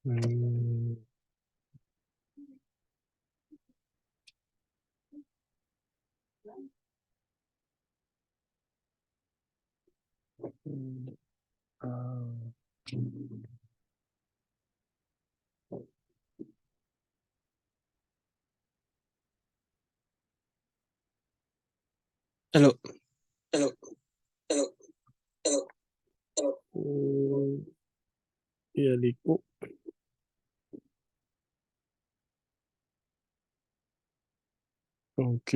Hmm, ah. Alors, euh, il y a l'écho. Donc,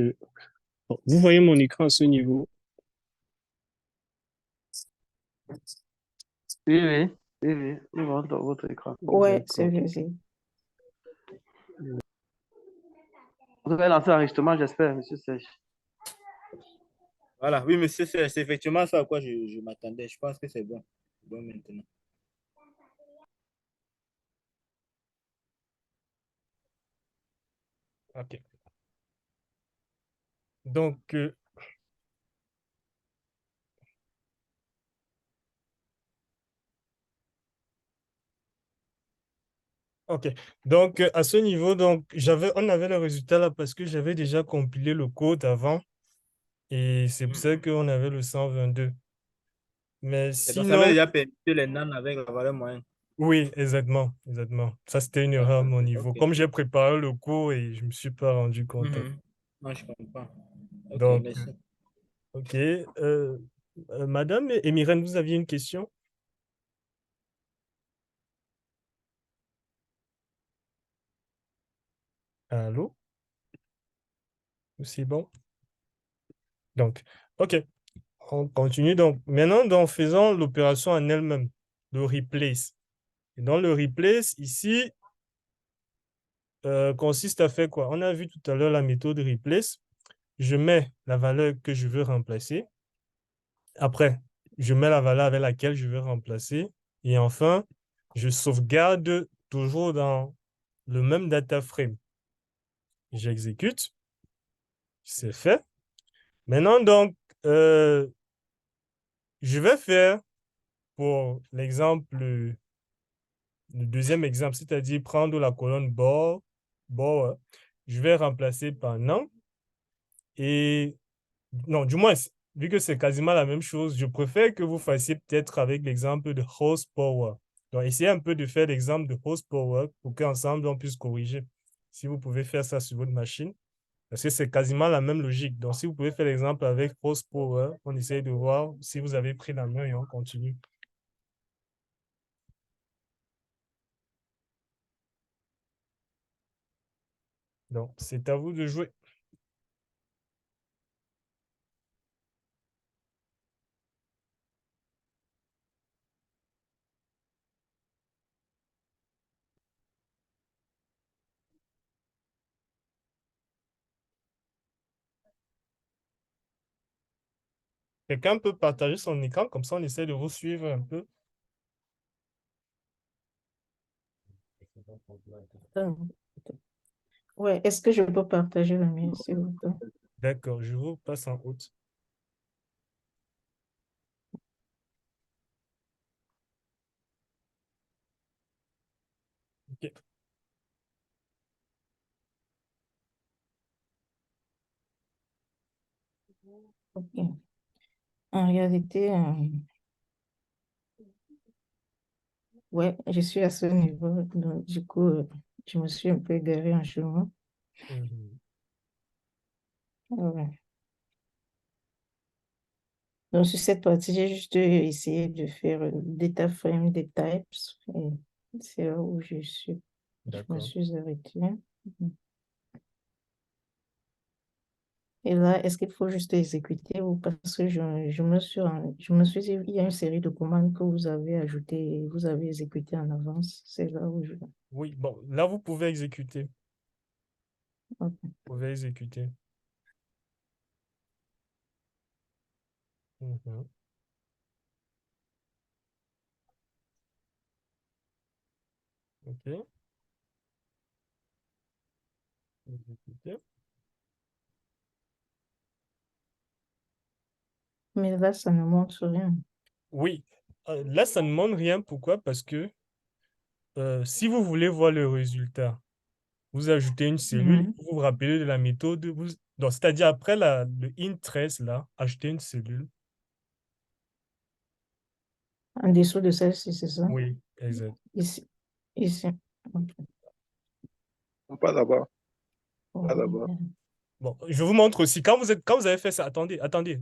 bon, vous voyez mon écran à ce niveau. Oui, oui, oui, oui. Je vois dans votre écran. Ouais, c'est D'accord. visible. Vous avez lancé l'enregistrement, j'espère, monsieur Sèche. Voilà, oui, monsieur, c'est effectivement ça à quoi je m'attendais. Je pense que c'est bon. Bon maintenant. OK. Donc, OK. Donc, à ce niveau, donc, on avait le résultat là parce que j'avais déjà compilé le code avant et c'est pour ça Mhm. qu'on avait le 122. Mais Et donc, ça avait sinon, déjà permis les NaN avec la valeur moyenne. oui, exactement, exactement. Ça, c'était une erreur à D'accord. mon niveau. Ok. Comme j'ai préparé le cours et je me suis pas rendu compte. Mhm. Non, je comprends. Ok, Donc, merci. OK. Madame Emirène, vous aviez une question? Allô? C'est bon? Donc, OK. On continue. Donc, maintenant, faisons l'opération en elle-même, le replace. Et dans le replace, ici, consiste à faire quoi? On a vu tout à l'heure la méthode replace. Je mets la valeur que je veux remplacer. Après, je mets la valeur avec laquelle je veux remplacer. Et enfin, je sauvegarde toujours dans le même data frame. J'exécute. C'est fait. Maintenant, donc, euh, je vais faire pour l'exemple, le deuxième exemple, c'est-à-dire prendre la colonne bord, je vais remplacer par non. Et non, du moins, vu que c'est quasiment la même chose, je préfère que vous fassiez peut-être avec l'exemple de horsepower. Donc, essayez un peu de faire l'exemple de horsepower pour qu'ensemble, on puisse corriger. Si vous pouvez faire ça sur votre machine, parce que c'est quasiment la même logique. Donc, si vous pouvez faire l'exemple avec horsepower, on essaye de voir si vous avez pris la main et on continue. Donc, c'est à vous de jouer. Quelqu'un peut partager son écran, comme ça on essaie de vous suivre un peu. Ah, ouais, est-ce que je peux partager le mien, s'il vous plaît? D'accord, je vous passe en route. OK. Ok. En réalité, ouais, je suis à ce niveau. Donc, du coup, je me suis un peu égarée en chemin. Mhm. Ouais. Donc, sur cette partie, j'ai juste essayé de faire data frame des types. Et c'est là où je me D'accord. suis arrêtée. Mhm. Et là, est-ce qu'il faut juste exécuter ou parce que je me suis dit, il y a une série de commandes que vous avez ajoutées et vous avez exécuté en avance. C'est là où je... Oui, bon, là, vous pouvez exécuter. Vous Ok. pouvez exécuter. Mhm. OK. Exécuter. Mais là, ça ne montre rien. Oui. Là, ça ne demande rien. Pourquoi? Parce que Si vous voulez voir le résultat, vous ajoutez une cellule, Mhm. vous vous rappelez de la méthode, donc, c'est-à-dire après le int13, là, ajoutez une cellule. En dessous de celle-ci, c'est ça? Oui, exact. Ici. Ici. Ok. Pas là-bas. Oh, Pas là-bas. Bon, je vous montre aussi, quand vous avez fait ça, attendez,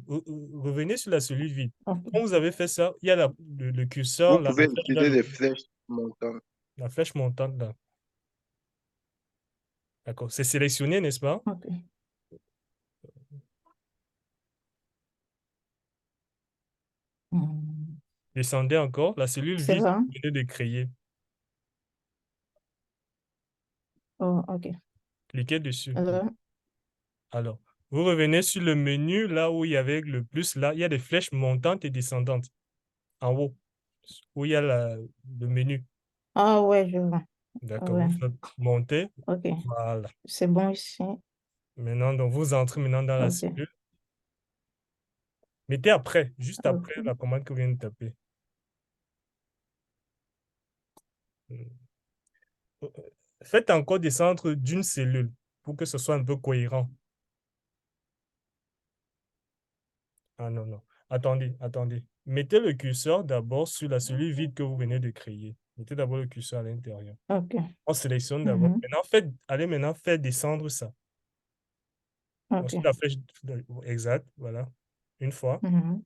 revenez sur la cellule vide. ok. Quand vous avez fait ça, il y a le curseur, Vous là, pouvez utiliser des flèches montantes. la flèche montante, là. D'accord, c'est sélectionné, n'est-ce pas? Ok. Hmm. Descendez encore, la cellule C'est vide, ça? vous venez de créer. Oh, ok. Cliquez dessus. Alors, Alors, vous revenez sur le menu, là où il y avait le plus, là, il y a des flèches montantes et descendantes, en haut, où il y a le menu. ah ouais, je vois. D'accord, Ouais, vous faites monter. ok. Voilà. C'est bon ici. Maintenant, donc, vous entrez maintenant dans la Ok. cellule. Mettez après, juste après Ok. la commande que vous venez de taper. Euh, Faites encore descendre d'une cellule pour que ce soit un peu cohérent. Ah non, non. Attendez. Mettez le curseur d'abord sur la cellule vide que vous venez de créer. Mettez d'abord le curseur à l'intérieur. Ok. On sélectionne d'abord. Mhm. Maintenant, allez maintenant faire descendre ça. Donc, Ok. sur la flèche exacte, voilà. Une fois, Mhm.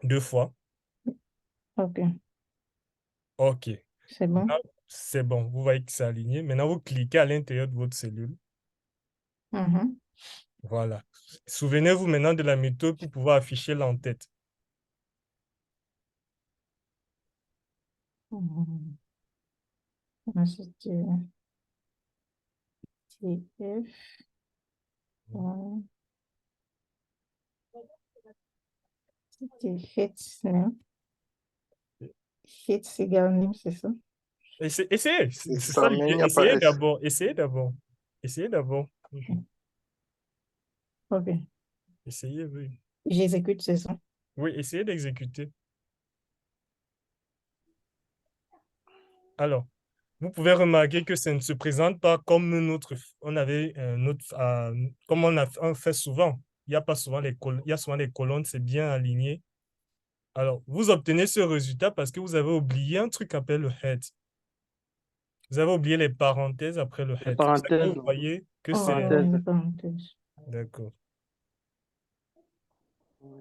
deux fois. Ok. OK. C'est bon? Maintenant, c'est bon. Vous voyez que c'est aligné. Maintenant, vous cliquez à l'intérieur de votre cellule. Mhm. Voilà. Souvenez-vous maintenant de la méthode pour pouvoir afficher l'entête. Mhm. Ah, F. Ouais. C'était Hits, non? Hits égale name, c'est ça? Essayez. C'est C'est ça ça, mais il l'idée. n'y a pas Essayez S. d'abord. Essayez d'abord. Essayez d'abord. Ok. Essayez, oui. J'exécute, c'est ça? Oui, essayez d'exécuter. Alors, vous pouvez remarquer que ça ne se présente pas comme on avait comme on fait souvent. Il y a pas souvent il y a souvent les colonnes, c'est bien aligné. Alors, vous obtenez ce résultat parce que vous avez oublié un truc appelé le head. Vous avez oublié les parenthèses après le Les head. C'est pour ça que parenthèses. vous voyez que Oh, c'est... ouais, Parenthèses. les parenthèses. D'accord.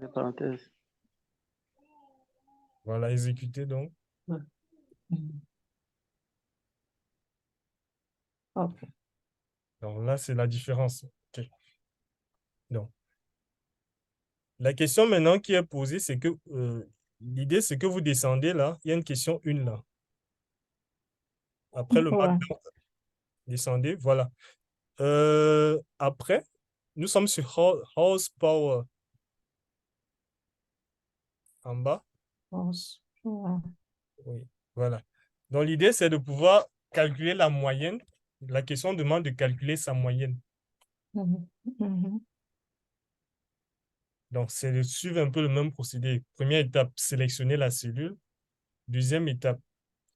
Les parenthèses. Voilà, exécuter donc. Ouais. Mhm. Ok. Donc là, c'est la différence. OK. Donc, la question maintenant qui est posée, c'est que l'idée, c'est que vous descendez là. Il y a une question 1 là. Après le Ouais. markdown, descendez. Voilà. Après, nous sommes sur horsepower en bas. Ouais. Oui, voilà. Donc, l'idée, c'est de pouvoir calculer la moyenne. La question demande de calculer sa moyenne. Mhm. Mhm. Donc, c'est de suivre un peu le même procédé. Première étape, sélectionner la cellule. Deuxième étape,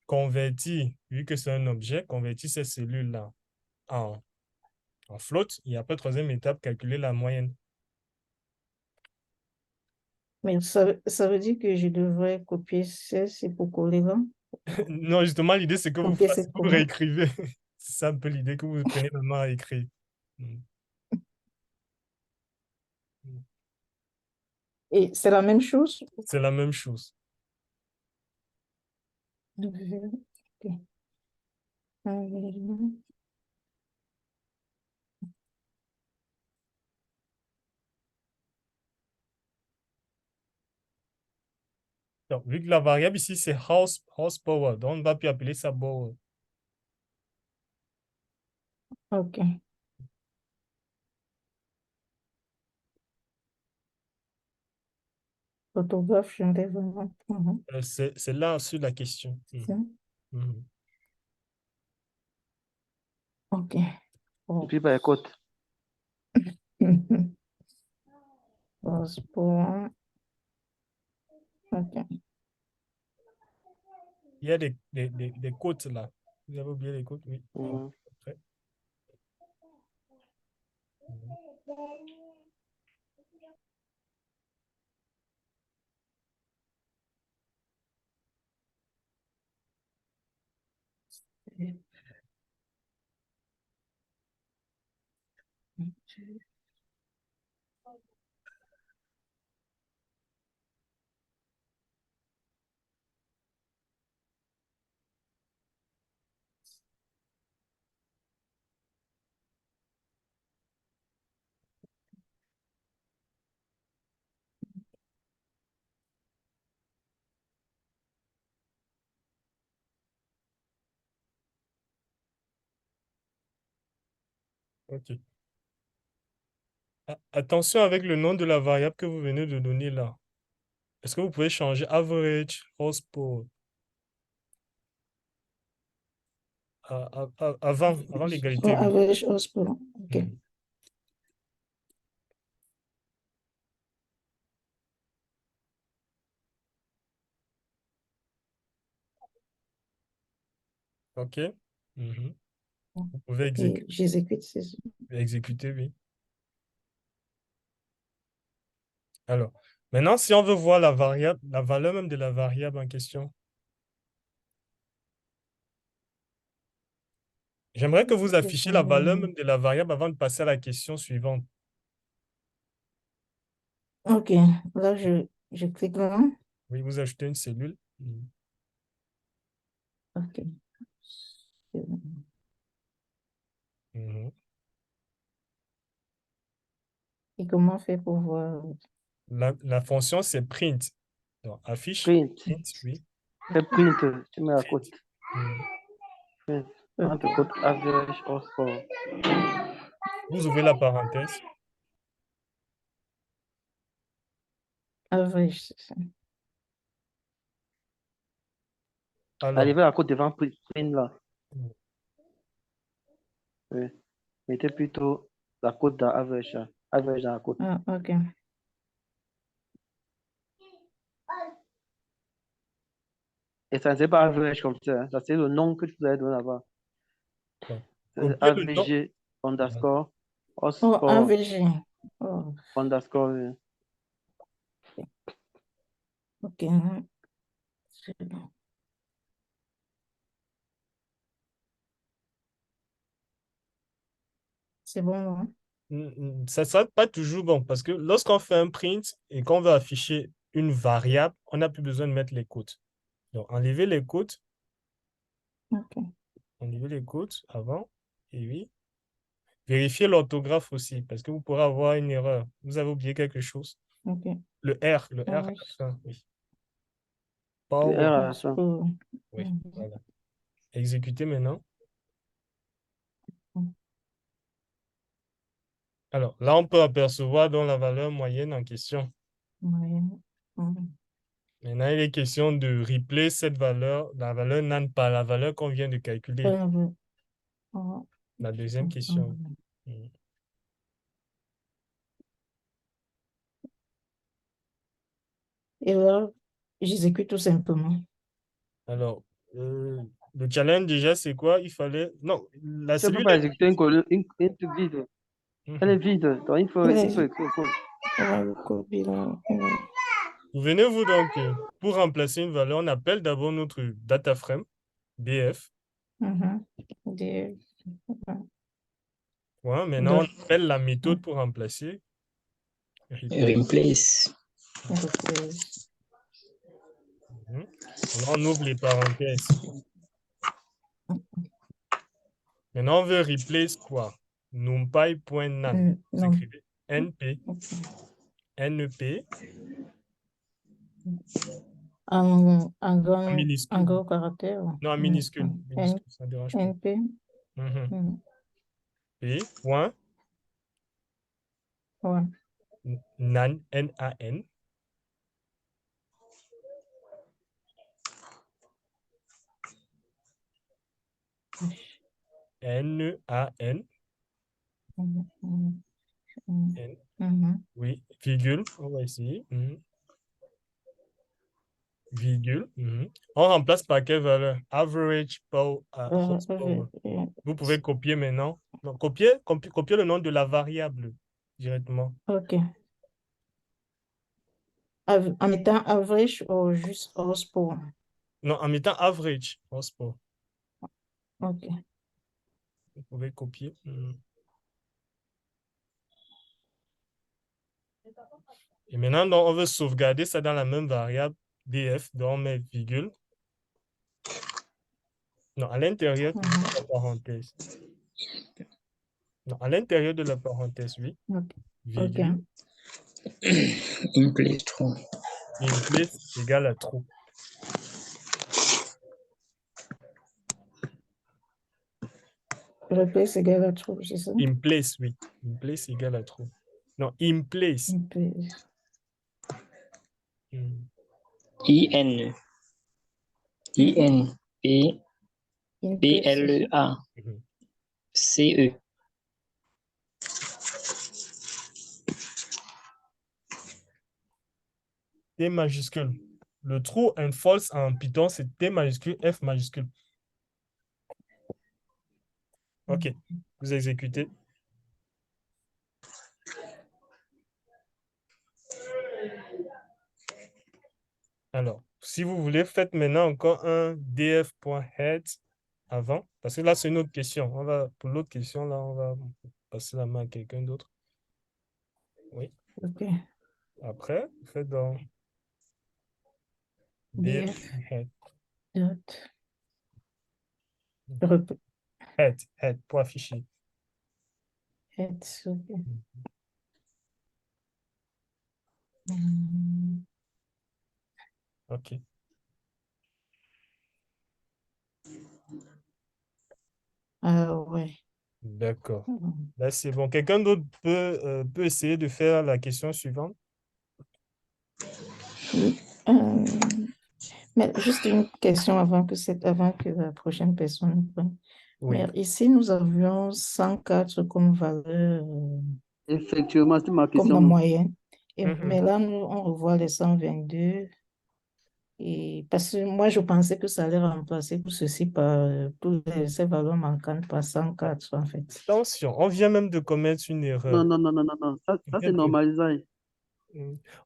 convertir, vu que c'est un objet, convertir ces cellules-là en float. Et après, troisième étape, calculer la moyenne. Mais ça veut dire que je devrais copier celle-ci pour coller là. Non, justement, l'idée, c'est que Copier cette vous commande. réécrivez. C'est ça un peu l'idée, que vous prenez la main à écrire. Mm. Et c'est la même chose? C'est la même chose. Ok. Donc, vu que la variable ici, c'est horsepower, donc on va plus appeler ça power. Ok. Photographe, je vais vraiment. Mhm. C'est là sur la question. C'est ça? Mhm. Ok. Et Bon. puis, bah, écoute. Passeport. Ok. Il y a des côtes là. Vous avez oublié les codes? Oui. Mhm. Après. Mhm. OK. Attention avec le nom de la variable que vous venez de donner là. Est-ce que vous pouvez changer average horsepower avant Oh, l'égalité, oui. average horsepower. OK. Mhm. OK. Mhm. Vous pouvez Et j'exécute, c'est ça. exécuter, oui. Alors, maintenant, si on veut voir la variable, la valeur même de la variable en question, j'aimerais que vous affichiez la valeur même de la variable avant de passer à la question suivante. OK. Là, je clique là. Oui, vous ajoutez une cellule. Mhm. OK. C'est bon. Mhm. Et comment on fait pour voir? La fonction, c'est print. Donc, affiche, Print. print, oui. Fais print. Tu mets la cote. Print. Mhm. Print. Entre cote average horsepower. Vous ouvrez la parenthèse. Average, c'est ça. Alors, Arrivez à la cote devant print là. mhm. Oui. Mettez plutôt la cote dans average. Average dans la cote. Ah, OK. Et ça ne c'est pas average comme ça. Ça, c'est le nom que tu vous avez donné là-bas. Bon. C'est Copiez le nom. AVG underscore Oh, horsepower AVG. Oh, underscore. OK. C'est bon. C'est bon, hein? Ça ne sera pas toujours bon parce que lorsqu'on fait un print et qu'on veut afficher une variable, on n'a plus besoin de mettre les côtes. Donc, OK. enlevez les côtes avant. Et oui. Vérifiez l'orthographe aussi parce que vous pourrez avoir une erreur. Vous avez oublié quelque chose. OK. Le R à la Average fin, oui. Le Power. R à la fin. horsepower. Oui, Mhm. voilà. Exécutez maintenant. Alors, là, on peut apercevoir dans la valeur moyenne en question. Moyenne. Mhm. Maintenant, il est question de replacer cette valeur, la valeur NaN par la valeur qu'on vient de calculer. Oh, La deuxième question. Mm. et là, j'exécute tout simplement. Alors, le challenge déjà, c'est quoi? Il fallait... Non, la Tu ne peux cellule pas est... exécuter une truc vide. Elle est Mhm. vide. Donc il faut Ouais, écrire le code. on va le copier là. Souvenez-vous donc, pour remplacer une valeur, on appelle d'abord notre data frame, DF. Mhm. Des- Ouais, maintenant, on de- appelle la méthode pour remplacer. Replace. Replace. replace. Mhm. Maintenant, on ouvre les parenthèses. Maintenant, on veut replace quoi? NumPy.nan. Vous Non. écrivez NP, NP, en En minuscule. gros caractère. Non, en minuscule. Minuscule, ça ne dérange pas. NP. Mhm. P, point, Ouais. NaN, N-A-N, N-A-N, N, oui, virgule, on va essayer. Mhm. virgule. On remplace par quelle valeur? Average horsepower. Vous pouvez copier maintenant. Non, copier le nom de la variable directement. OK. En mettant average ou juste horsepower. Non, en mettant average horsepower. OK. Vous pouvez copier. Et maintenant, donc, on veut sauvegarder ça dans la même variable df, donc on met virgule. Non, à l'intérieur de la parenthèse. Non, à l'intérieur de la parenthèse, oui. OK. Virgule. In place true. In place égale à true. Replace égale à true, c'est ça? In place, oui. In place égale à true. Non, in place. In place. IN. IN. P. In place, PLEA. CE. T majuscule. Le true and false en Python, c'est T majuscule, F majuscule. OK. Vous exécutez. Alors, si vous voulez, faites maintenant encore un df.head avant. Parce que là, c'est une autre question. Pour l'autre question, là, on va passer la main à quelqu'un d'autre. Oui. OK. Après, faites dans df.head. Head, pour afficher. Head, OK. OK. Ouais. D'accord. Là, c'est bon. Quelqu'un d'autre peut essayer de faire la question suivante? Oui. Mais juste une question avant que la prochaine personne prenne. Oui. Mais ici, nous avions 104 comme valeur, Effectivement, c'est ma comme la question. moyenne. Mais là, on revoit les 122. Et parce que moi, je pensais que ça allait remplacer tout ceci par ces valeurs manquantes par 104, en fait. Attention, on vient même de commettre une erreur. Non. Ça c'est normalisé.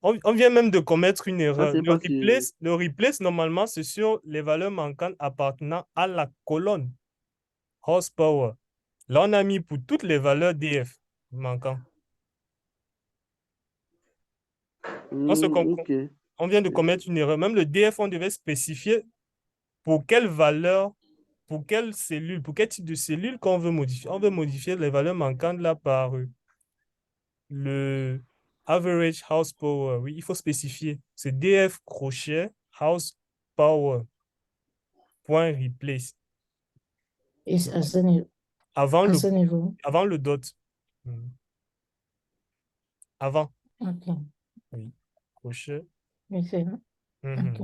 On vient même de commettre une erreur. c'est pas si- Le replace, normalement, c'est sur les valeurs manquantes appartenant à la colonne horsepower. Là, on a mis pour toutes les valeurs DF manquantes. On se comprend. OK. On vient de commettre une erreur. Même le DF, on devait spécifier pour quelle valeur, pour quelle cellule, pour quel type de cellule qu'on veut modifier. On veut modifier les valeurs manquantes là par le average house power. Oui, il faut spécifier. C'est DF crochet house power point replace. Et à ce niveau. Avant À le, ce niveau. avant le dot. Avant. OK. Oui. Crochet. Oui, c'est vrai. OK.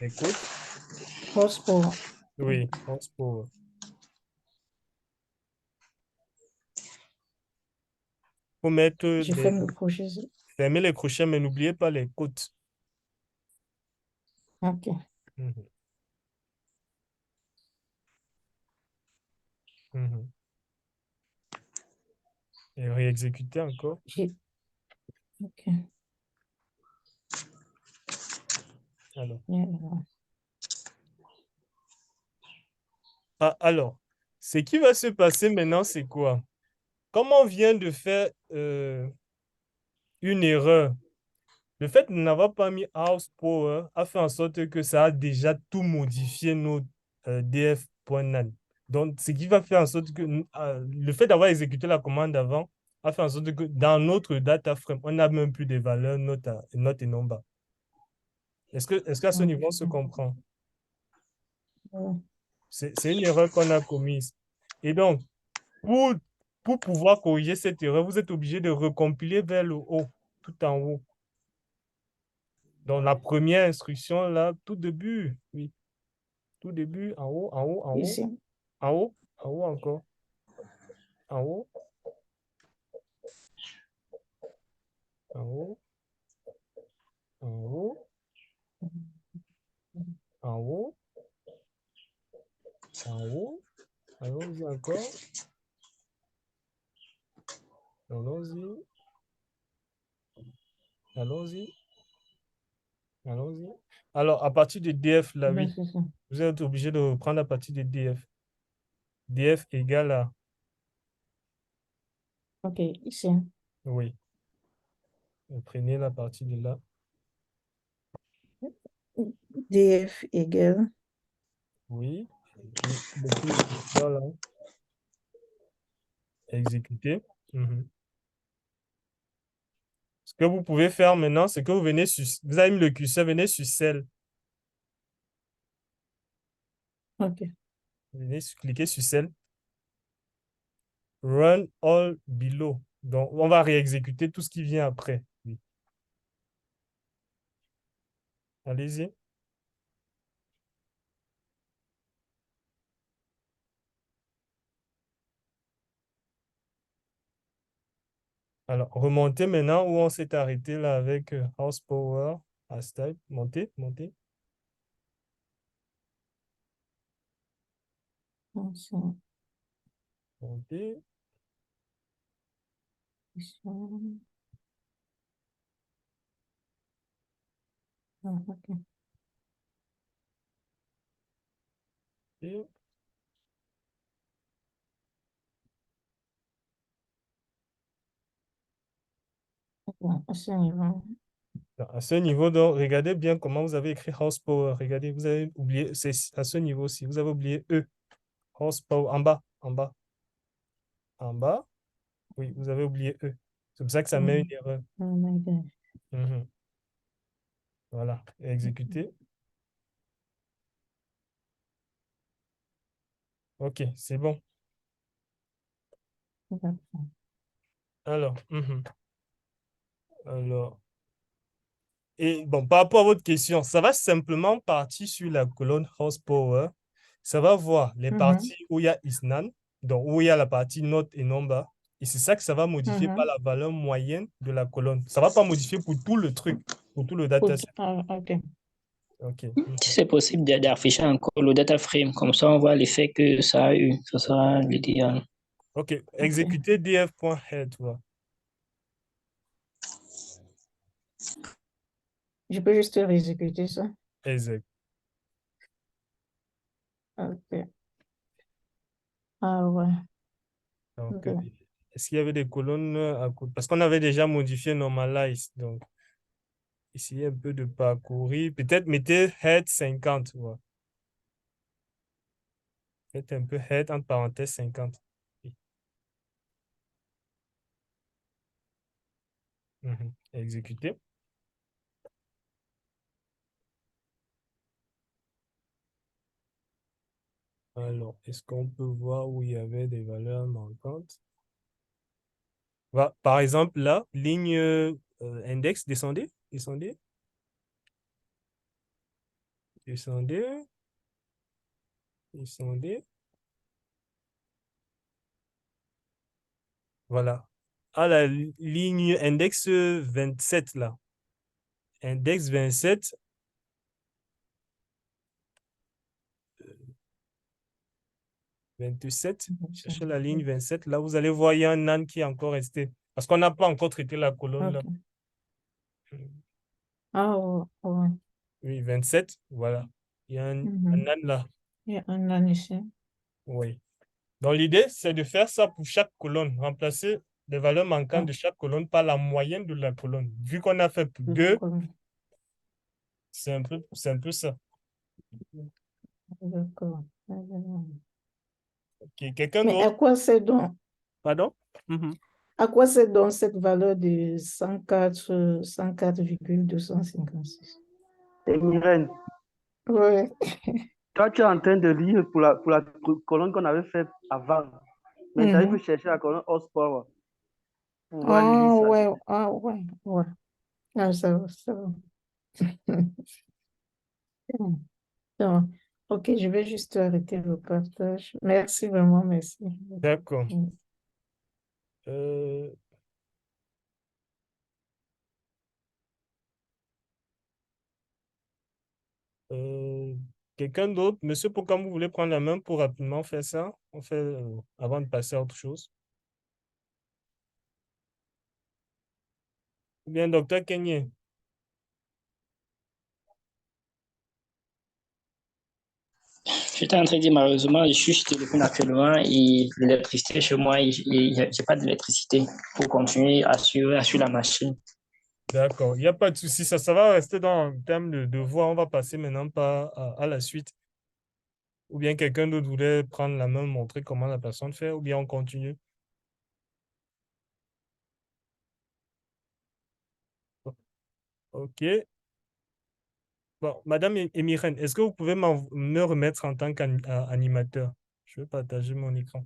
Écoute. Horsepower. Oui, horsepower. Il faut mettre Je ferme le crochet. fermer les crochets, mais n'oubliez pas les côtes. OK. Et réexécuter encore. OK. Alors. Yeah. Alors, ce qui va se passer maintenant, c'est quoi? Comme on vient de faire une erreur, le fait de n'avoir pas mis house power a fait en sorte que ça a déjà tout modifié nos df.nan. Donc, ce qui va faire en sorte que le fait d'avoir exécuté la commande avant a fait en sorte que dans notre data frame, on n'a même plus des valeurs note et number. Est-ce qu'à ce niveau, on se comprend? C'est une erreur qu'on a commise. Et donc, pour pouvoir corriger cette erreur, vous êtes obligé de recompiler vers le haut, tout en haut. Dans la première instruction, là, tout début, oui. Tout début, en haut, en haut, en haut. Ici. En haut, en haut encore. En haut. en haut, en haut, en haut, en haut. Allons-y encore. Allons-y. Allons-y. Allons-y. Alors, à partir de DF, là, Ben, oui, c'est ça. vous êtes obligé de reprendre à partir de DF. DF égale à, OK, ici. oui, vous prenez la partie de là. DF égale. Oui. Et depuis le curseur, là, exécuter. Mhm. Ce que vous pouvez faire maintenant, c'est que vous venez sur, vous avez mis le curseur, venez sur celle. OK. Venez cliquer sur celle. Run all below. Donc, on va réexécuter tout ce qui vient après. Oui. Allez-y. Alors, remontez maintenant où on s'est arrêté là avec horsepower, as type. Montez, montez. Ici. Montez. Ici. Ah, OK. Et Bon, à ce niveau. à ce niveau, donc, regardez bien comment vous avez écrit horsepower. Regardez, vous avez oublié, c'est à ce niveau-ci. Vous avez oublié E. Horsepower, en bas, en bas, en bas. Oui, vous avez oublié E. C'est pour ça que ça met une erreur. Oh my God. Mhm. Voilà, exécuter. OK, c'est bon. D'accord. Alors, alors, et bon, par rapport à votre question, ça va simplement partir sur la colonne horsepower. Ça va voir les parties où il y a isnan, donc où il y a la partie note et number. Et c'est ça que ça va modifier par la valeur moyenne de la colonne. Ça ne va pas modifier pour tout le truc, pour tout le dataset. Ah, OK. OK. Si c'est possible d'afficher encore le data frame, comme ça on voit l'effet que ça a eu. Ça sera l'idéal. OK. Exécuter df.head. Voilà. Je peux juste réexécuter ça. Exact. OK. Ah ouais. Donc, OK. est-ce qu'il y avait des colonnes à côté? Parce qu'on avait déjà modifié normalize. Donc, essayez un peu de parcourir. Peut-être mettez head 50. Voilà. Faites un peu head entre parenthèses 50. Oui. Exécuter. Alors, est-ce qu'on peut voir où il y avait des valeurs manquantes? Par exemple, là, ligne index, descendez, descendez, descendez, descendez. Voilà. À la ligne index 27, là. Index 27. 27. Cherchez la ligne 27. Là, vous allez voir, il y a un nan qui est encore resté. Parce qu'on n'a pas encore traité la colonne, là. OK. Ah ouais. Oui, 27. Voilà. Il y a un nan là. Il y a un an ici. Oui. Donc, l'idée, c'est de faire ça pour chaque colonne. Remplacer les valeurs manquantes de chaque colonne par la moyenne de la colonne. Vu qu'on a fait pour deux, c'est un peu ça. D'accord. OK. Quelqu'un Mais d'autre? Pardon? à quoi c'est donc cette valeur de 104,256? Et Myrène, Ouais. toi, tu es en train de lire pour la colonne qu'on avait fait avant. Maintenant, il faut chercher la colonne horsepower pour pouvoir lire Ah ça. ouais, ah ouais, ouais. Ah, ça va, ça va. Donc, OK, je vais juste arrêter le partage. Merci vraiment, merci. D'accord. Mm. Euh, Quelqu'un d'autre? Monsieur Pokam, vous voulez prendre la main pour rapidement faire ça? On fait avant de passer à autre chose. Ou bien, docteur Kenye? J'étais en train de dire, malheureusement, je suis chez Téléphone actuellement et l'électricité chez moi, j'ai pas d'électricité pour continuer à suivre la machine. D'accord, il n'y a pas de souci. Ça va rester dans le thème de devoir. On va passer maintenant pas à la suite. Ou bien quelqu'un d'autre voulait prendre la main, montrer comment la personne fait, ou bien on continue. OK. Bon, Madame Emirène, est-ce que vous pouvez me remettre en tant qu'animateur? Je vais partager mon écran.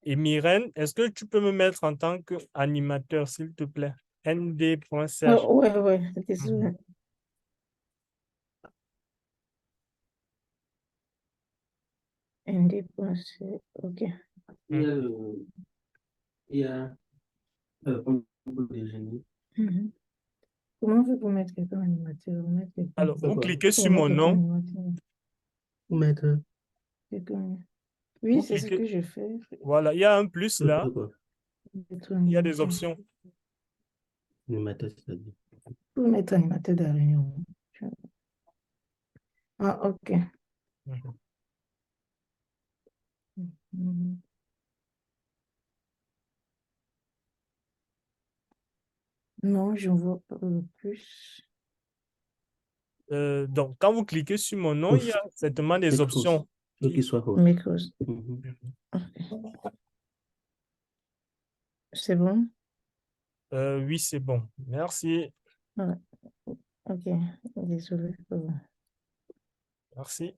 Et Myrène, est-ce que tu peux me mettre en tant qu'animateur, s'il te plaît? nd.ch. Ouais, désolé. Indépendance, ok. Il y a un peu de génie. Mhm. Comment vous mettre quelqu'un animateur? Vous mettre quelqu'un Alors, vous cliquez sur pour mon mettre quelqu'un nom. animateur. Vous mettre Quelqu'un- Oui, Vous c'est ce cliquez. que je fais. Voilà, il y a un plus là. quoi? Mettre Il y a des animateur. options. Animateur, c'est-à-dire. Pour mettre animateur de la réunion. Ah, ok. Mhm. Mhm. Non, je ne vois pas le plus. Donc, quand vous cliquez sur mon nom, il y a certainement des Être host. options. Faut qu'il soit host. Micro. Mhm. C'est bon? Oui, c'est bon. Merci. Ouais. Ok, désolé. Merci.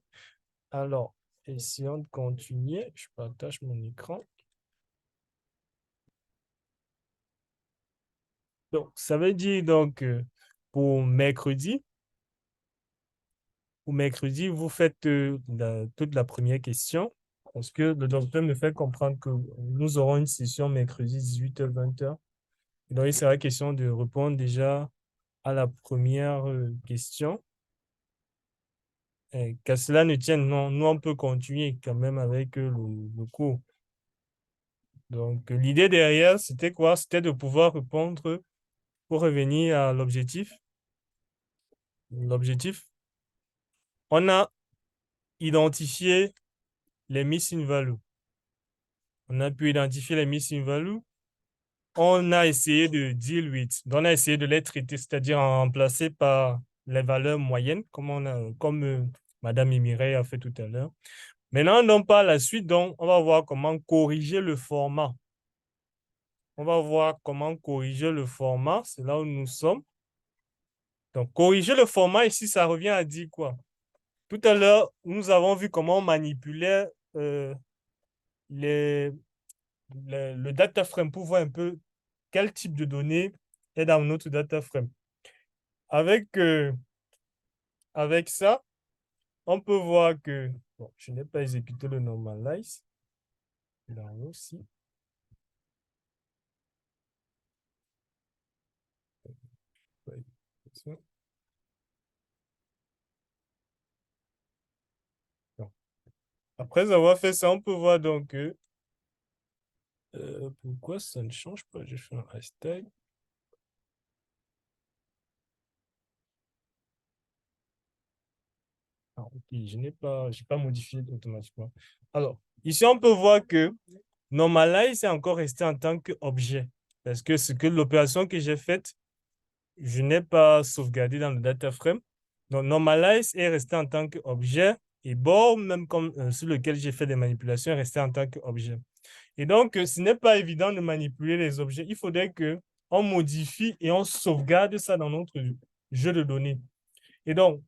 Alors, essayons de continuer. Je partage mon écran. Donc, ça veut dire donc pour mercredi, vous faites toute la première question parce que le docteur me fait comprendre que nous aurons une session mercredi 18h-20h. Donc, il sera question de répondre déjà à la première question. Qu'à cela ne tienne, non, nous, on peut continuer quand même avec le cours. Donc, l'idée derrière, c'était quoi? C'était de pouvoir répondre pour revenir à l'objectif. L'objectif, on a identifié les missing values. On a pu identifier les missing values. On a essayé de deal with, on a essayé de les traiter, c'est-à-dire en remplacer par les valeurs moyennes, comme Madame Mireille a fait tout à l'heure. Maintenant, donc, par la suite, donc, on va voir comment corriger le format. On va voir comment corriger le format. C'est là où nous sommes. Donc, corriger le format ici, ça revient à dire quoi? Tout à l'heure, nous avons vu comment on manipulait les, le data frame pour voir un peu quel type de données est dans notre data frame. Avec ça, on peut voir que, bon, je n'ai pas exécuté le normalize. Là aussi. Bon. Après avoir fait ça, on peut voir donc que pourquoi ça ne change pas? Je fais un hashtag. Ah, ok, j'ai pas modifié automatiquement. Alors, ici, on peut voir que normalize est encore resté en tant qu'objet. Parce que ce que l'opération que j'ai faite, je n'ai pas sauvegardé dans le data frame. Donc, normalize est resté en tant qu'objet et bord, même comme sur lequel j'ai fait des manipulations, est resté en tant qu'objet. Et donc, ce n'est pas évident de manipuler les objets. Il faudrait qu'on modifie et on sauvegarde ça dans notre jeu de données. Et donc,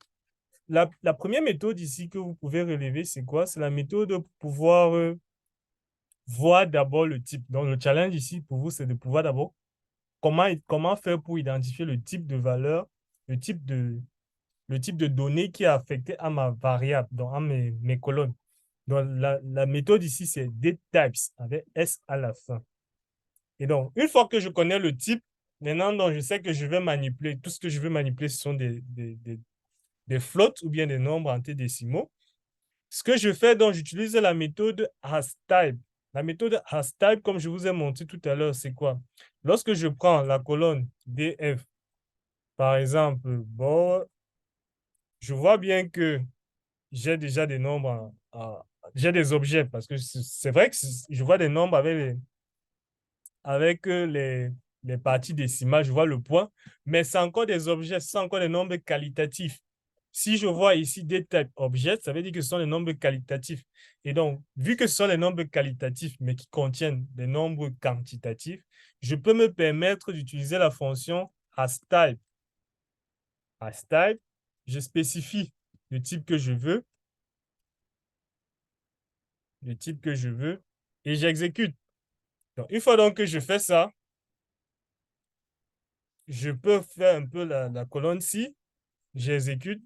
la première méthode ici que vous pouvez relever, c'est quoi? C'est la méthode de pouvoir voir d'abord le type. Donc, le challenge ici pour vous, c'est de pouvoir d'abord comment faire pour identifier le type de valeur, le type de données qui est affecté à ma variable, donc à mes colonnes. Donc, la méthode ici, c'est datatypes avec S à la fin. Et donc, une fois que je connais le type, maintenant, donc, je sais que je vais manipuler. Tout ce que je veux manipuler, ce sont des floats ou bien des nombres entiers décimaux. Ce que je fais, donc, j'utilise la méthode hasType. La méthode hasType, comme je vous ai montré tout à l'heure, c'est quoi? Lorsque je prends la colonne DF, par exemple, bon, je vois bien que j'ai déjà des nombres, j'ai des objets, parce que c'est vrai que je vois des nombres avec les parties décimales, je vois le point, mais c'est encore des objets, c'est encore des nombres qualitatifs. Si je vois ici des types objets, ça veut dire que ce sont des nombres qualitatifs. Et donc, vu que ce sont des nombres qualitatifs, mais qui contiennent des nombres quantitatifs, je peux me permettre d'utiliser la fonction hasType. HasType, je spécifie le type que je veux, et j'exécute. Donc, une fois donc que je fais ça, je peux faire un peu la colonne ci, j'exécute,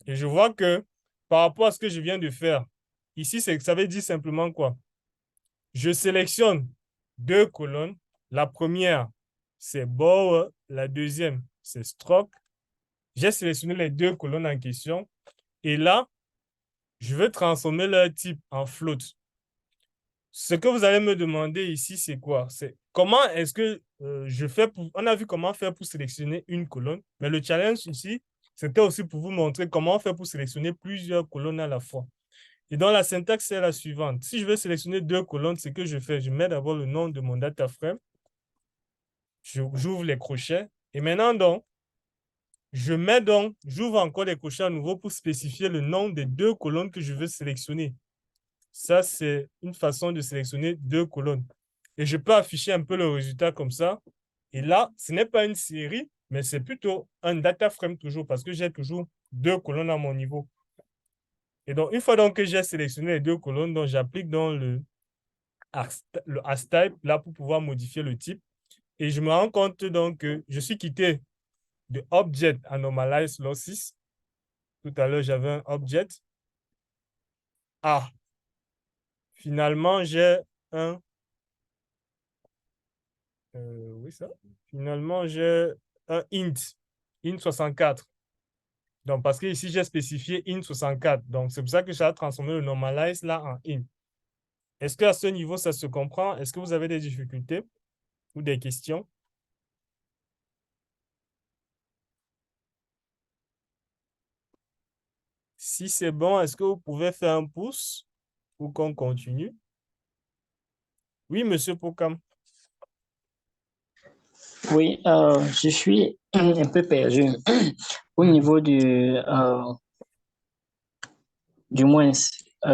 et je vois que par rapport à ce que je viens de faire, ici, ça veut dire simplement quoi? Je sélectionne deux colonnes. La première, c'est Bower. La deuxième, c'est Stroke. J'ai sélectionné les deux colonnes en question. Et là, je veux transformer leur type en float. Ce que vous allez me demander ici, c'est quoi? C'est comment est-ce que je fais pour... On a vu comment faire pour sélectionner une colonne, mais le challenge ici, c'était aussi pour vous montrer comment faire pour sélectionner plusieurs colonnes à la fois. Et donc, la syntaxe, c'est la suivante. Si je veux sélectionner deux colonnes, ce que je fais, je mets d'abord le nom de mon data frame, j'ouvre les crochets, et maintenant, donc, j'ouvre encore les crochets à nouveau pour spécifier le nom des deux colonnes que je veux sélectionner. Ça, c'est une façon de sélectionner deux colonnes. Et je peux afficher un peu le résultat comme ça. Et là, ce n'est pas une série, mais c'est plutôt un data frame toujours parce que j'ai toujours deux colonnes à mon niveau. Et donc, une fois donc que j'ai sélectionné les deux colonnes, donc j'applique dans le hasType là pour pouvoir modifier le type. Et je me rends compte donc que je suis quitté de Object à Normalize Losses. Tout à l'heure, j'avais un Object. Ah, finalement, j'ai un... oui, ça. Finalement, j'ai un int 64. Donc, parce que ici, j'ai spécifié int 64. Donc, c'est pour ça que j'ai transformé le normalize là en int. Est-ce qu'à ce niveau, ça se comprend? Est-ce que vous avez des difficultés ou des questions? Si c'est bon, est-ce que vous pouvez faire un pouce pour qu'on continue? Oui, monsieur Pokam. Oui, je suis un peu perdu au niveau du moins,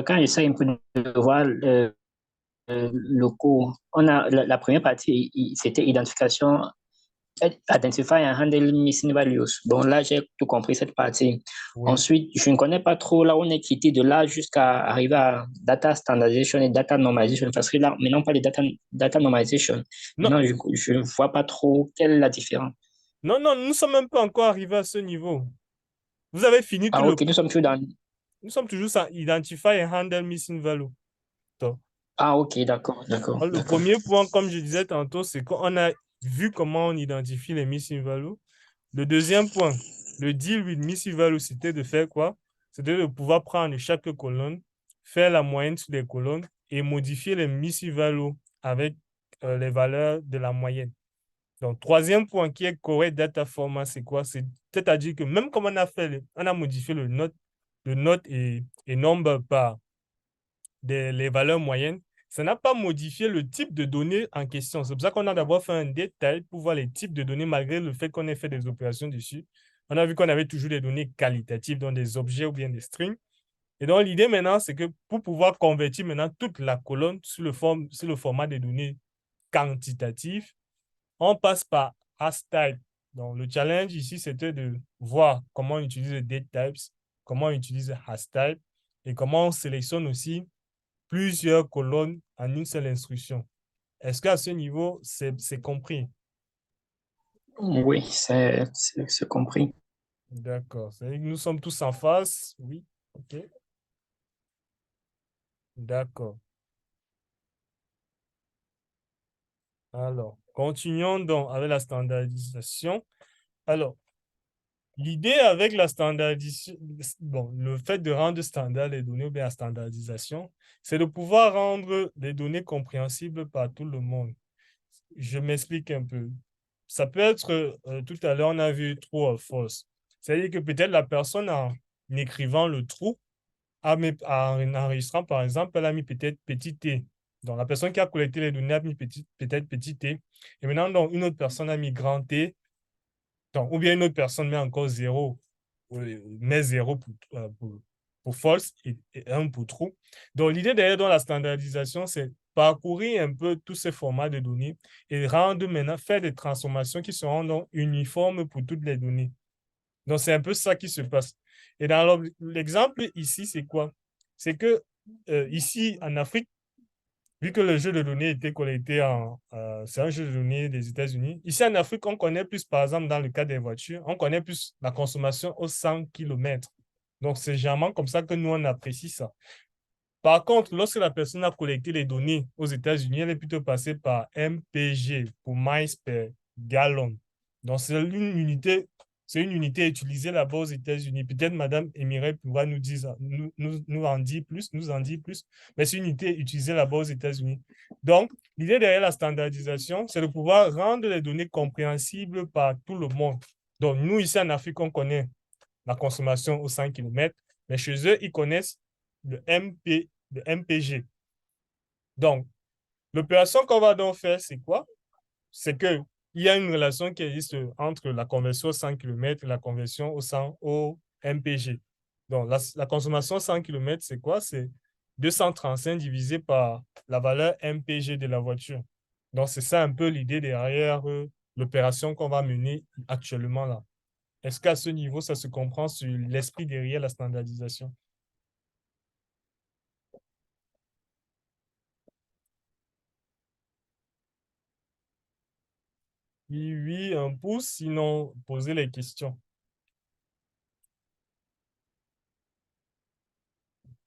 quand j'essaie un peu de voir le cours, on a la première partie, c'était identification, identify and handle missing values. Bon, là, j'ai tout compris cette partie. Oui. Ensuite, je ne connais pas trop là où on est quitté de là jusqu'à arriver à data standardization et data normalization, parce que là, maintenant, on parle de data normalization. Non, Maintenant, je ne vois pas trop quelle est la différence. non, non, nous ne sommes même pas encore arrivés à ce niveau. Vous avez fini tout Ah, le... ok, nous sommes toujours dans... Nous sommes toujours sur Identify and Handle Missing Value. Donc, Ah, ok, d'accord, d'accord, le d'accord. premier point, comme je disais tantôt, c'est qu'on a vu comment on identifie les Missing Values. Le deuxième point, le deal with Missing Value, c'était de faire quoi? C'était de pouvoir prendre chaque colonne, faire la moyenne sur les colonnes et modifier les Missing Values avec les valeurs de la moyenne. Donc, troisième point qui est correct data format, c'est quoi? C'est-à-dire que même comme on a modifié le note et number par les valeurs moyennes, ça n'a pas modifié le type de données en question. C'est pour ça qu'on a d'abord fait un détail pour voir les types de données malgré le fait qu'on ait fait des opérations dessus. On a vu qu'on avait toujours des données qualitatives, dans des objets ou bien des strings. Et donc, l'idée maintenant, c'est que pour pouvoir convertir maintenant toute la colonne sur le format des données quantitatives, on passe par hasType. Donc, le challenge ici, c'était de voir comment on utilise les datetypes, comment on utilise hasType et comment on sélectionne aussi plusieurs colonnes en une seule instruction. Est-ce qu'à ce niveau, c'est compris? Oui, c'est compris. D'accord. C'est-à-dire que nous sommes tous en face. Oui. OK. D'accord. Alors, continuons donc avec la standardisation. Alors, l'idée avec la standardisation, bon, le fait de rendre standard les données ou bien la standardisation, c'est de pouvoir rendre les données compréhensibles par tout le monde. Je m'explique un peu. Ça peut être, tout à l'heure, on a vu true or false. C'est-à-dire que peut-être la personne, en écrivant le true, en enregistrant, par exemple, elle a mis peut-être petit t. Donc, la personne qui a collecté les données a mis peut-être petit t. Et maintenant, donc, une autre personne a mis grand T. Donc, ou bien une autre personne met encore 0, met 0 pour false et 1 pour true. Donc, l'idée derrière dans la standardisation, c'est parcourir un peu tous ces formats de données et rendre maintenant, faire des transformations qui seront donc uniformes pour toutes les données. Donc, c'est un peu ça qui se passe. Et dans l'exemple ici, c'est quoi? C'est que ici, en Afrique, vu que le jeu de données était collecté c'est un jeu de données des États-Unis. Ici, en Afrique, on connaît plus, par exemple, dans le cas des voitures, on connaît plus la consommation aux 100 km. Donc, c'est généralement comme ça que nous, on apprécie ça. Par contre, lorsque la personne a collecté les données aux États-Unis, elle est plutôt passée par MPG pour miles per gallon. Donc, c'est une unité utilisée là-bas aux États-Unis. Peut-être Madame Émiret pourra nous en dire plus, mais c'est une unité utilisée là-bas aux États-Unis. Donc, l'idée derrière la standardisation, c'est de pouvoir rendre les données compréhensibles par tout le monde. Donc, nous, ici en Afrique, on connaît la consommation aux 100 km, mais chez eux, ils connaissent le MPG. Donc, l'opération qu'on va donc faire, c'est quoi? C'est qu'il y a une relation qui existe entre la conversion 100 km et la conversion au MPG. Donc, la consommation 100 km, c'est quoi? C'est 235 divisé par la valeur MPG de la voiture. Donc, c'est ça un peu l'idée derrière l'opération qu'on va mener actuellement là. Est-ce qu'à ce niveau, ça se comprend sur l'esprit derrière la standardisation? Oui, oui, un pouce, sinon posez les questions.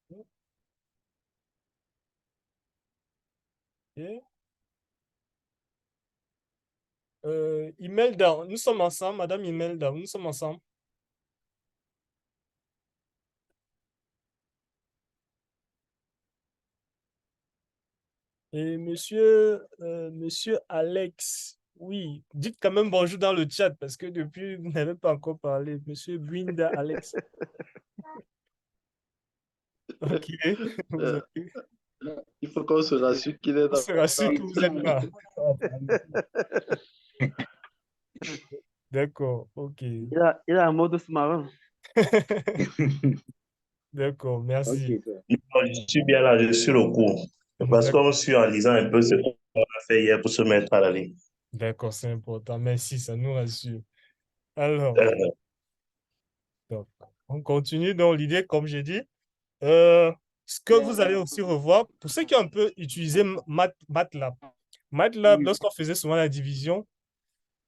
Ok. Imelda, nous sommes ensemble, Madame Imelda, nous sommes ensemble. Et monsieur Alex, oui, dites quand même bonjour dans le chat parce que depuis, vous n'avez pas encore parlé. Monsieur Brinda Alex. Ok. Vous Euh, avez- il faut qu'on se rassure qu'il est On dans se rassure que vous êtes là. D'accord, ok. il a un mode sous-marin. D'accord, merci. Ok, ça. Non, je suis bien là, je suis au cours. Parce qu'on suit en lisant un peu ce qu'on a fait hier pour se mettre à la ligne. D'accord, c'est important. Merci, ça nous rassure. Alors, Euh, donc, on continue. Donc, l'idée, comme j'ai dit, Euh, ce que vous allez aussi revoir, pour ceux qui ont un peu utilisé MATLAB, MATLAB, lorsqu'on faisait souvent la division,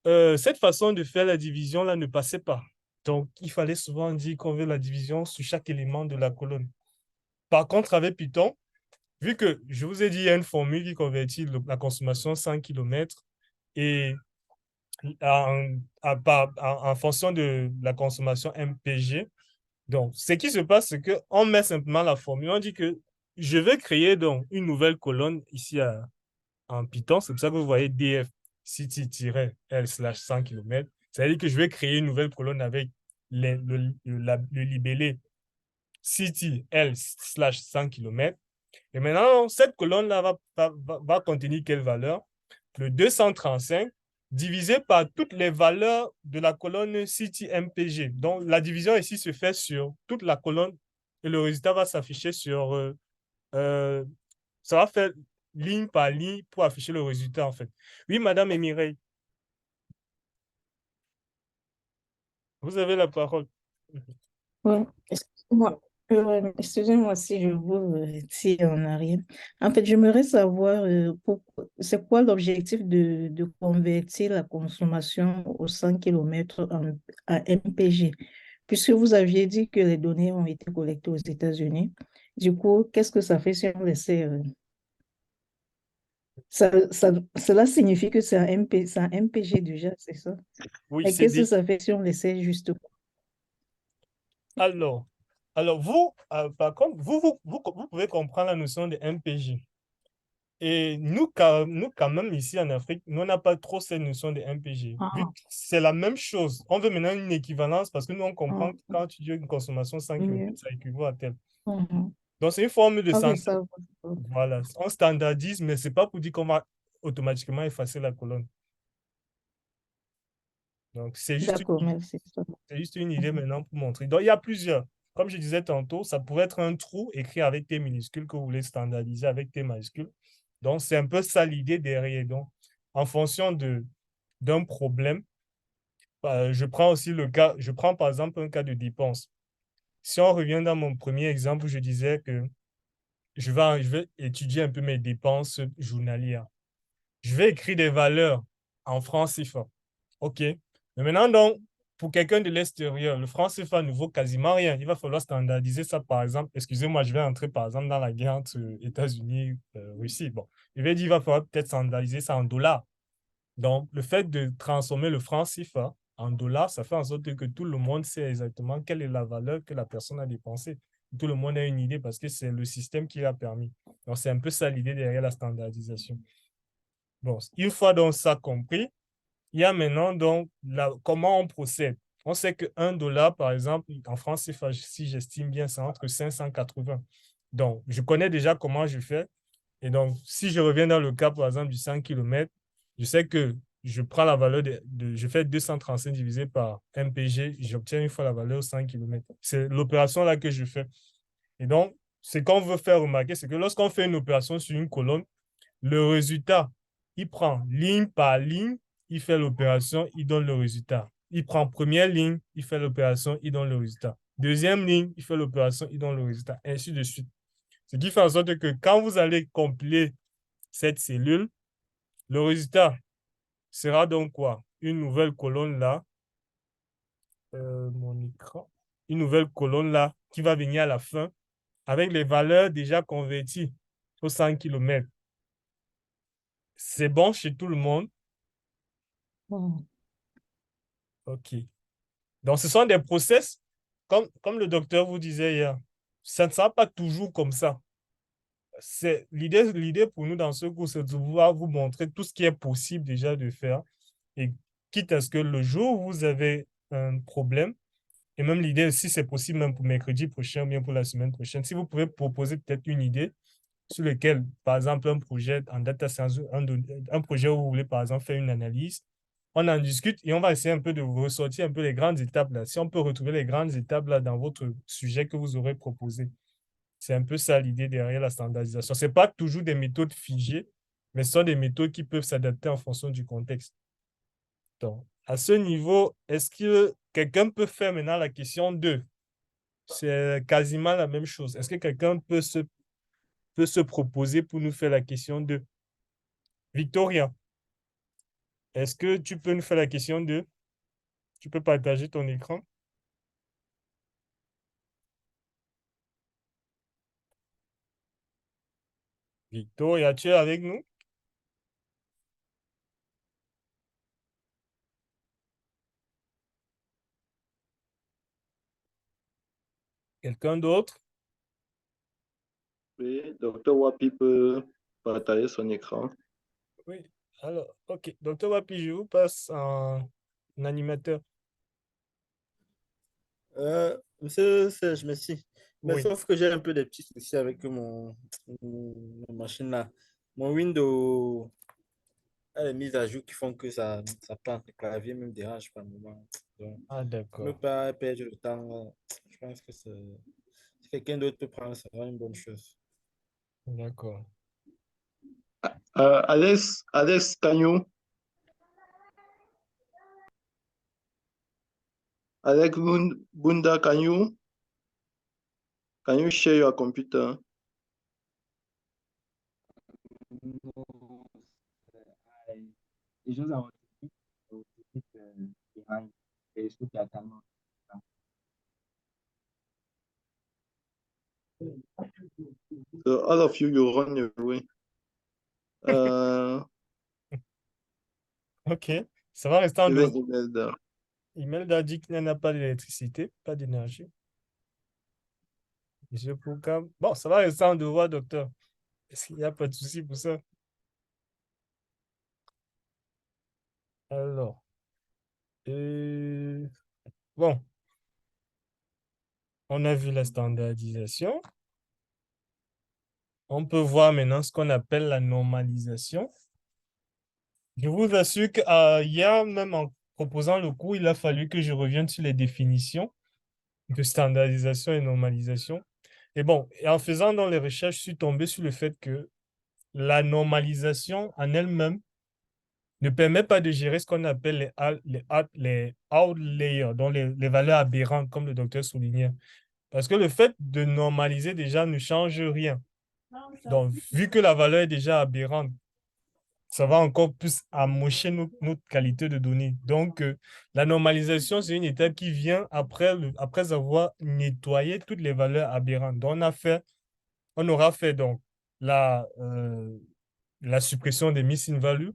cette façon de faire la division-là ne passait pas. Donc, il fallait souvent dire qu'on veut la division sur chaque élément de la colonne. Par contre, avec Python, vu que je vous ai dit, il y a une formule qui convertit la consommation 100 km et en fonction de la consommation MPG. Donc, ce qui se passe, c'est qu'on met simplement la formule. On dit que je vais créer donc une nouvelle colonne ici en Python. C'est pour ça que vous voyez df city-l/100 km. C'est-à-dire que je vais créer une nouvelle colonne avec le libellé city-l/100 km. Et maintenant, cette colonne-là va contenir quelle valeur? Le 235 divisé par toutes les valeurs de la colonne CityMPG. Donc, la division ici se fait sur toute la colonne et le résultat va s'afficher sur... ça va faire ligne par ligne pour afficher le résultat, en fait. Oui, Madame Mireille, vous avez la parole. Ouais, excuse-moi. Ouais, excusez-moi si je vous tire en arrière. En fait, j'aimerais savoir c'est quoi l'objectif de convertir la consommation au 100 km à MPG, puisque vous aviez dit que les données ont été collectées aux États-Unis. Du coup, qu'est-ce que ça fait si on laissait cela signifie que c'est un MPG déjà, c'est ça? Oui, Et qu'est-ce que ça fait si on laissait juste... Alors, alors vous, par contre, vous pouvez comprendre la notion de MPJ. Et nous, quand même, ici en Afrique, nous, on n'a pas trop cette notion de MPG. Vu Ah, que c'est la même chose, on veut maintenant une équivalence parce que nous, on comprend ah, que quand tu dis une consommation 5 km, mieux. ça équivaut à tel. Mhm. Donc, c'est une forme de Ok, santé. ça va. Voilà, on standardise, mais c'est pas pour dire qu'on va automatiquement effacer la colonne. Donc, D'accord, merci. c'est juste une idée Mhm. maintenant pour montrer. Donc, il y a plusieurs. Comme je disais tantôt, ça pourrait être un trou écrit avec tes minuscules que vous voulez standardiser avec tes majuscules. Donc, c'est un peu ça l'idée derrière. Donc, en fonction d'un problème, je prends aussi le cas, je prends par exemple un cas de dépense. Si on revient dans mon premier exemple, je disais que je vais étudier un peu mes dépenses journalières. Je vais écrire des valeurs en francs CFA. OK. Mais maintenant, donc, pour quelqu'un de l'extérieur, le franc CFA ne vaut quasiment rien. Il va falloir standardiser ça, par exemple. Excusez-moi, je vais entrer, par exemple, dans la guerre entre États-Unis, Russie. Bon, je vais dire, il va falloir peut-être standardiser ça en dollars. Donc, le fait de transformer le franc CFA en dollars, ça fait en sorte que tout le monde sait exactement quelle est la valeur que la personne a dépensée. Tout le monde a une idée parce que c'est le système qui l'a permis. Donc, c'est un peu ça l'idée derrière la standardisation. Bon, une fois donc ça compris, il y a maintenant donc comment on procède. On sait que 1 dollar, par exemple, en France, si j'estime bien, c'est entre 580. Donc, je connais déjà comment je fais. Et donc, si je reviens dans le cas, par exemple, du 100 km, je sais que je prends la valeur je fais 235 divisé par MPG, j'obtiens une fois la valeur 100 km. C'est l'opération là que je fais. Et donc, ce qu'on veut faire remarquer, c'est que lorsqu'on fait une opération sur une colonne, le résultat, il prend ligne par ligne, il fait l'opération, il donne le résultat. Il prend première ligne, il fait l'opération, il donne le résultat. Deuxième ligne, il fait l'opération, il donne le résultat, ainsi de suite. Ce qui fait en sorte que quand vous allez compiler cette cellule, le résultat sera donc quoi? Une nouvelle colonne là, mon écran, une nouvelle colonne là qui va venir à la fin avec les valeurs déjà converties au 100 km. C'est bon chez tout le monde. Mhm. OK. Donc, ce sont des process, comme le docteur vous disait hier, ça ne sera pas toujours comme ça. L'idée pour nous dans ce cours, c'est de pouvoir vous montrer tout ce qui est possible déjà de faire. Et quitte à ce que le jour où vous avez un problème, et même l'idée, si c'est possible, même pour mercredi prochain ou bien pour la semaine prochaine, si vous pouvez proposer peut-être une idée sur lequel, par exemple, un projet en data science, un projet où vous voulez, par exemple, faire une analyse, on en discute et on va essayer un peu de vous ressortir un peu les grandes étapes là. Si on peut retrouver les grandes étapes là dans votre sujet que vous aurez proposé. C'est un peu ça l'idée derrière la standardisation. Ce n'est pas toujours des méthodes figées, mais ce sont des méthodes qui peuvent s'adapter en fonction du contexte. Donc, à ce niveau, est-ce que quelqu'un peut faire maintenant la question 2? C'est quasiment la même chose. Est-ce que quelqu'un peut se proposer pour nous faire la question 2? Victoria, est-ce que tu peux nous faire la question 2? Tu peux partager ton écran? Victoria, tu es avec nous? Quelqu'un d'autre? Oui, Docteur Wapi peut partager son écran. Oui. Alors, OK. Docteur Wapi, je vous passe en animateur. Monsieur Serge, merci. Mais Oui. sauf que j'ai un peu des petits soucis avec ma machine là. Mon Windows a des mises à jour qui font que ça plante. Le clavier me dérange par moment. Donc, Ah, pour ne d'accord. pas perdre le temps, je pense que si quelqu'un d'autre peut prendre, ça sera une bonne chose. D'accord. Alex Cagnon, Alex Bunda Cagnon, Can you share your computer? No, it's just I was behind. There is no piano. So all of you, you run away. Ok, ça va rester en Even dehors. Imelda. Imelda dit qu'il n'a pas d'électricité, pas d'énergie. Monsieur Poukam. Bon, ça va rester en devoir, docteur. Est-ce qu'il n'y a pas de souci pour ça? Alors, bon, on a vu la standardisation. On peut voir maintenant ce qu'on appelle la normalisation. Je vous assure qu'hier, même en proposant le cours, il a fallu que je revienne sur les définitions de standardisation et normalisation. Et bon, et en faisant dans les recherches, je suis tombé sur le fait que la normalisation en elle-même ne permet pas de gérer ce qu'on appelle les outliers, donc les valeurs aberrantes, comme le docteur soulignait. Parce que le fait de normaliser déjà ne change rien. Donc, vu que la valeur est déjà aberrante, ça va encore plus amocher notre qualité de données. Donc, la normalisation, c'est une étape qui vient après avoir nettoyé toutes les valeurs aberrantes. Donc, on aura fait donc la suppression des missing values.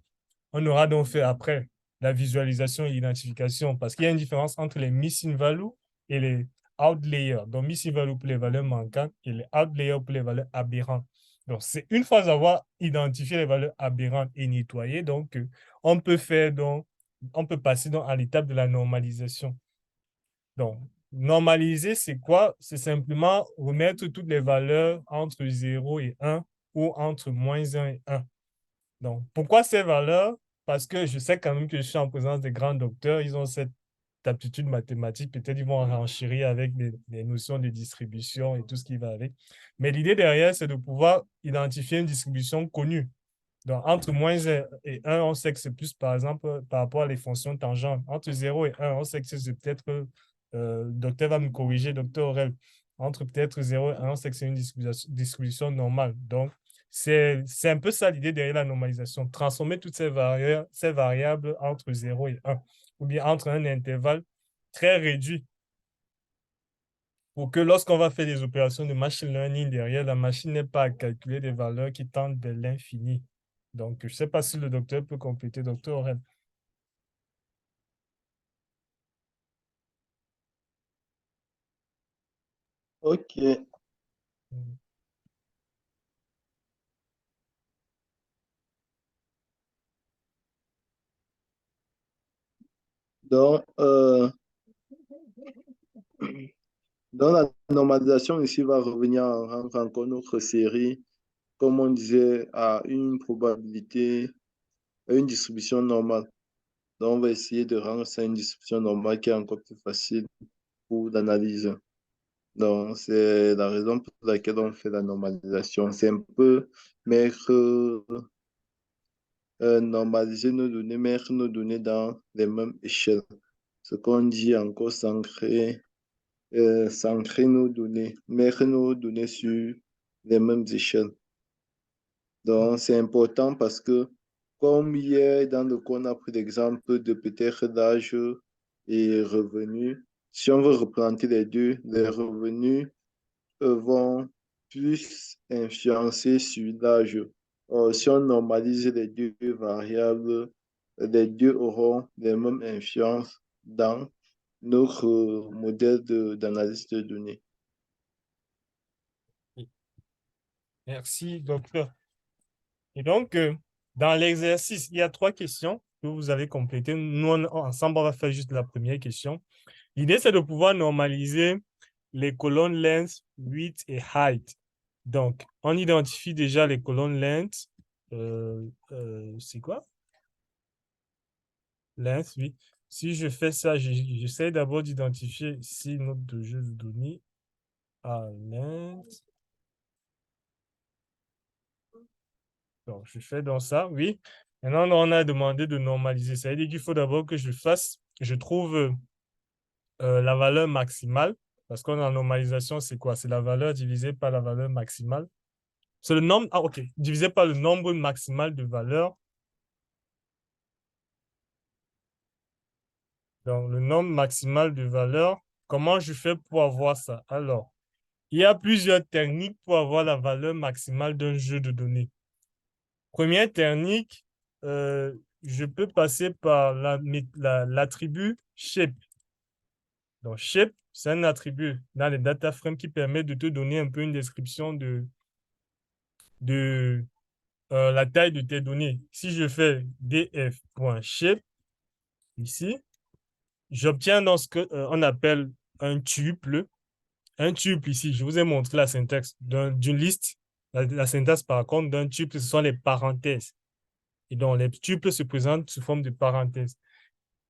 On aura donc fait après la visualisation et l'identification parce qu'il y a une différence entre les missing values et les outliers. Donc, missing value pour les valeurs manquantes et les outliers pour les valeurs aberrantes. Donc, c'est une fois avoir identifié les valeurs aberrantes et nettoyées, donc, on peut passer donc à l'étape de la normalisation. Donc, normaliser, c'est quoi? C'est simplement remettre toutes les valeurs entre 0 et 1 ou entre -1 et 1. Donc, pourquoi ces valeurs? Parce que je sais quand même que je suis en présence des grands docteurs, ils ont cette aptitude mathématique, peut-être ils vont renchérir avec des notions de distribution et tout ce qui va avec. Mais l'idée derrière, c'est de pouvoir identifier une distribution connue. Donc, entre -1 et 1, on sait que c'est plus, par exemple, par rapport à les fonctions tangentes. Entre 0 et 1, on sait que c'est peut-être, le docteur va me corriger, docteur Aurel. Entre peut-être 0 et 1, on sait que c'est une distribution normale. Donc, c'est un peu ça l'idée derrière la normalisation. Transformer toutes ces variables entre 0 et 1, ou bien entre un intervalle très réduit pour que lorsqu'on va faire des opérations de machine learning derrière, la machine n'ait pas à calculer des valeurs qui tendent de l'infini. Donc, je ne sais pas si le docteur peut compléter, docteur Aurel. Ok. Donc, dans la normalisation, ici, va revenir en rendre encore notre série, comme on disait, à une probabilité, à une distribution normale. Donc, on va essayer de rendre ça une distribution normale qui est encore plus facile pour l'analyse. Donc, c'est la raison pour laquelle on fait la normalisation. C'est un peu mettre, normaliser nos données, mettre nos données dans les mêmes échelles. Ce qu'on dit encore, s'ancrer nos données, mettre nos données sur les mêmes échelles. Donc, c'est important parce que, comme hier, dans le cours, on a pris l'exemple de peut-être l'âge et revenus. Si on veut représenter les deux, les revenus vont plus influencer sur l'âge. Si on normalise les deux variables, les deux auront les mêmes influences dans notre modèle d'analyse de données. Merci, docteur. Et donc, dans l'exercice, il y a 3 questions que vous avez complétées. Nous, ensemble, on va faire juste la première question. L'idée, c'est de pouvoir normaliser les colonnes length, width et height. Donc, on identifie déjà les colonnes length. C'est quoi? Length, oui. Si je fais ça, j'essaie d'abord d'identifier ici notre jeu de données à length. Donc, je fais dans ça, oui. Maintenant, on a demandé de normaliser. Ça veut dire qu'il faut d'abord que je trouve la valeur maximale Parce qu'on est en normalisation, c'est quoi? C'est la valeur divisée par la valeur maximale. C'est le nombre, ah ok, divisé par le nombre maximal de valeurs. Donc, le nombre maximal de valeurs, comment je fais pour avoir ça? Alors, il y a plusieurs techniques pour avoir la valeur maximale d'un jeu de données. Première technique, je peux passer par l'attribut shape. Donc, shape, c'est un attribut dans les data frames qui permet de te donner un peu une description de la taille de tes données. Si je fais df.shape, ici, j'obtiens dans ce qu'on appelle un tuple. Un tuple ici, je vous ai montré la syntaxe d'une liste. La syntaxe, par contre, d'un tuple, ce sont les parenthèses. Et donc, les tuples se présentent sous forme de parenthèses.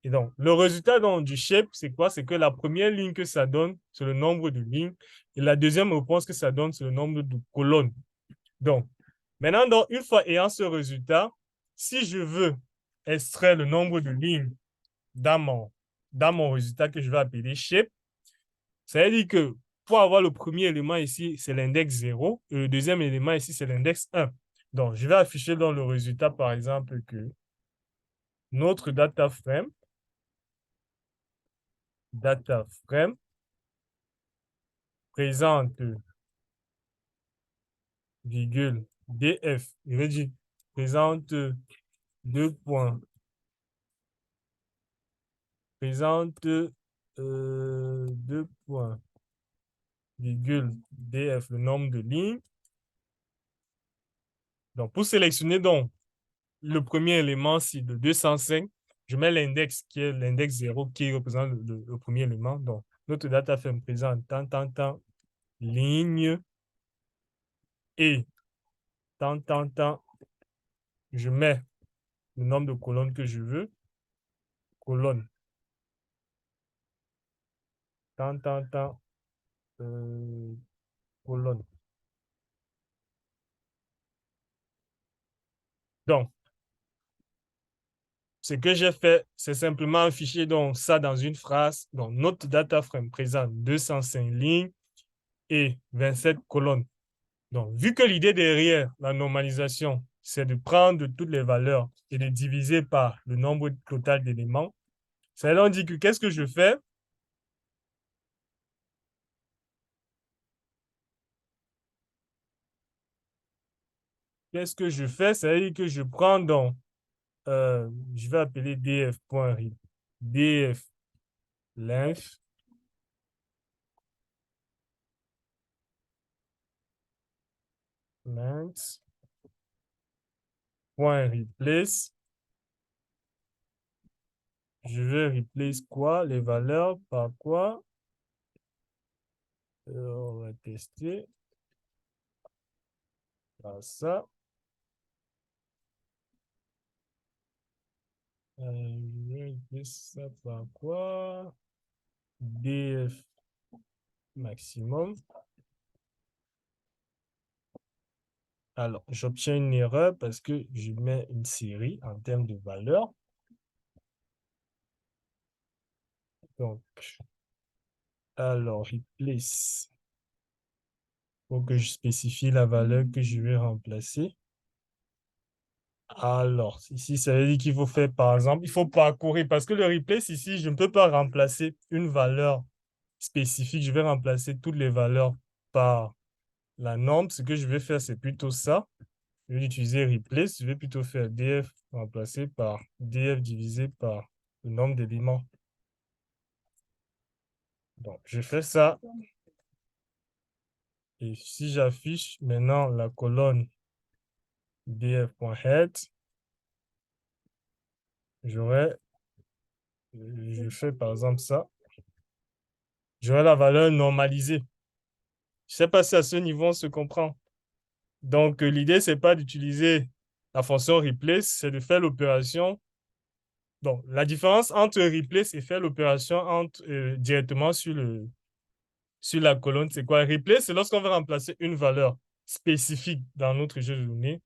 Et donc, le résultat du shape, c'est quoi? C'est que la première ligne que ça donne, c'est le nombre de lignes. Et la deuxième réponse que ça donne, c'est le nombre de colonnes. Donc, maintenant, une fois ayant ce résultat, si je veux extraire le nombre de lignes dans mon résultat que je vais appeler shape, ça veut dire que pour avoir le premier élément ici, c'est l'index 0, et le deuxième élément ici, c'est l'index 1. Donc, je vais afficher dans le résultat, par exemple, que notre data frame présente, virgule, df, je vais dire, présente deux points, présente deux points, virgule, df, le nombre de lignes. Donc, pour sélectionner donc le premier élément, c'est de 205, je mets l'index qui est l'index 0 qui représente le premier élément. Donc, notre data frame présente tant, ligne et tant, je mets le nombre de colonnes que je veux, colonne, tant, colonne. Donc, ce que j'ai fait, c'est simplement afficher donc ça dans une phrase. Donc, notre data frame présente 205 lignes et 27 colonnes. Donc, vu que l'idée derrière la normalisation, c'est de prendre toutes les valeurs et de diviser par le nombre total d'éléments, ça veut dire que qu'est-ce que je fais? Qu'est-ce que je fais? Ça veut dire que je prends donc, je vais appeler df.read, df length, replace. Je vais replace quoi? Les valeurs par quoi? On va tester. Par ça. Je vais replace ça par quoi? df maximum. Alors, j'obtiens une erreur parce que je mets une série en termes de valeurs. Donc, alors, replace. Il faut que je spécifie la valeur que je vais remplacer. Alors, ici, ça veut dire qu'il faut faire, par exemple, il faut parcourir, parce que le replace ici, je ne peux pas remplacer une valeur spécifique. Je vais remplacer toutes les valeurs par la norme. Ce que je vais faire, c'est plutôt ça. Je vais utiliser replace. Je vais plutôt faire df remplacé par df divisé par le nombre d'éléments. Donc, je fais ça. Et si j'affiche maintenant la colonne df.head, je fais par exemple ça. J'aurai la valeur normalisée. Je ne sais pas si à ce niveau, on se comprend. Donc, l'idée, ce n'est pas d'utiliser la fonction replace, c'est de faire l'opération. Donc, la différence entre replace et faire l'opération directement sur la colonne, c'est quoi? Replace, c'est lorsqu'on veut remplacer une valeur spécifique dans notre jeu de données.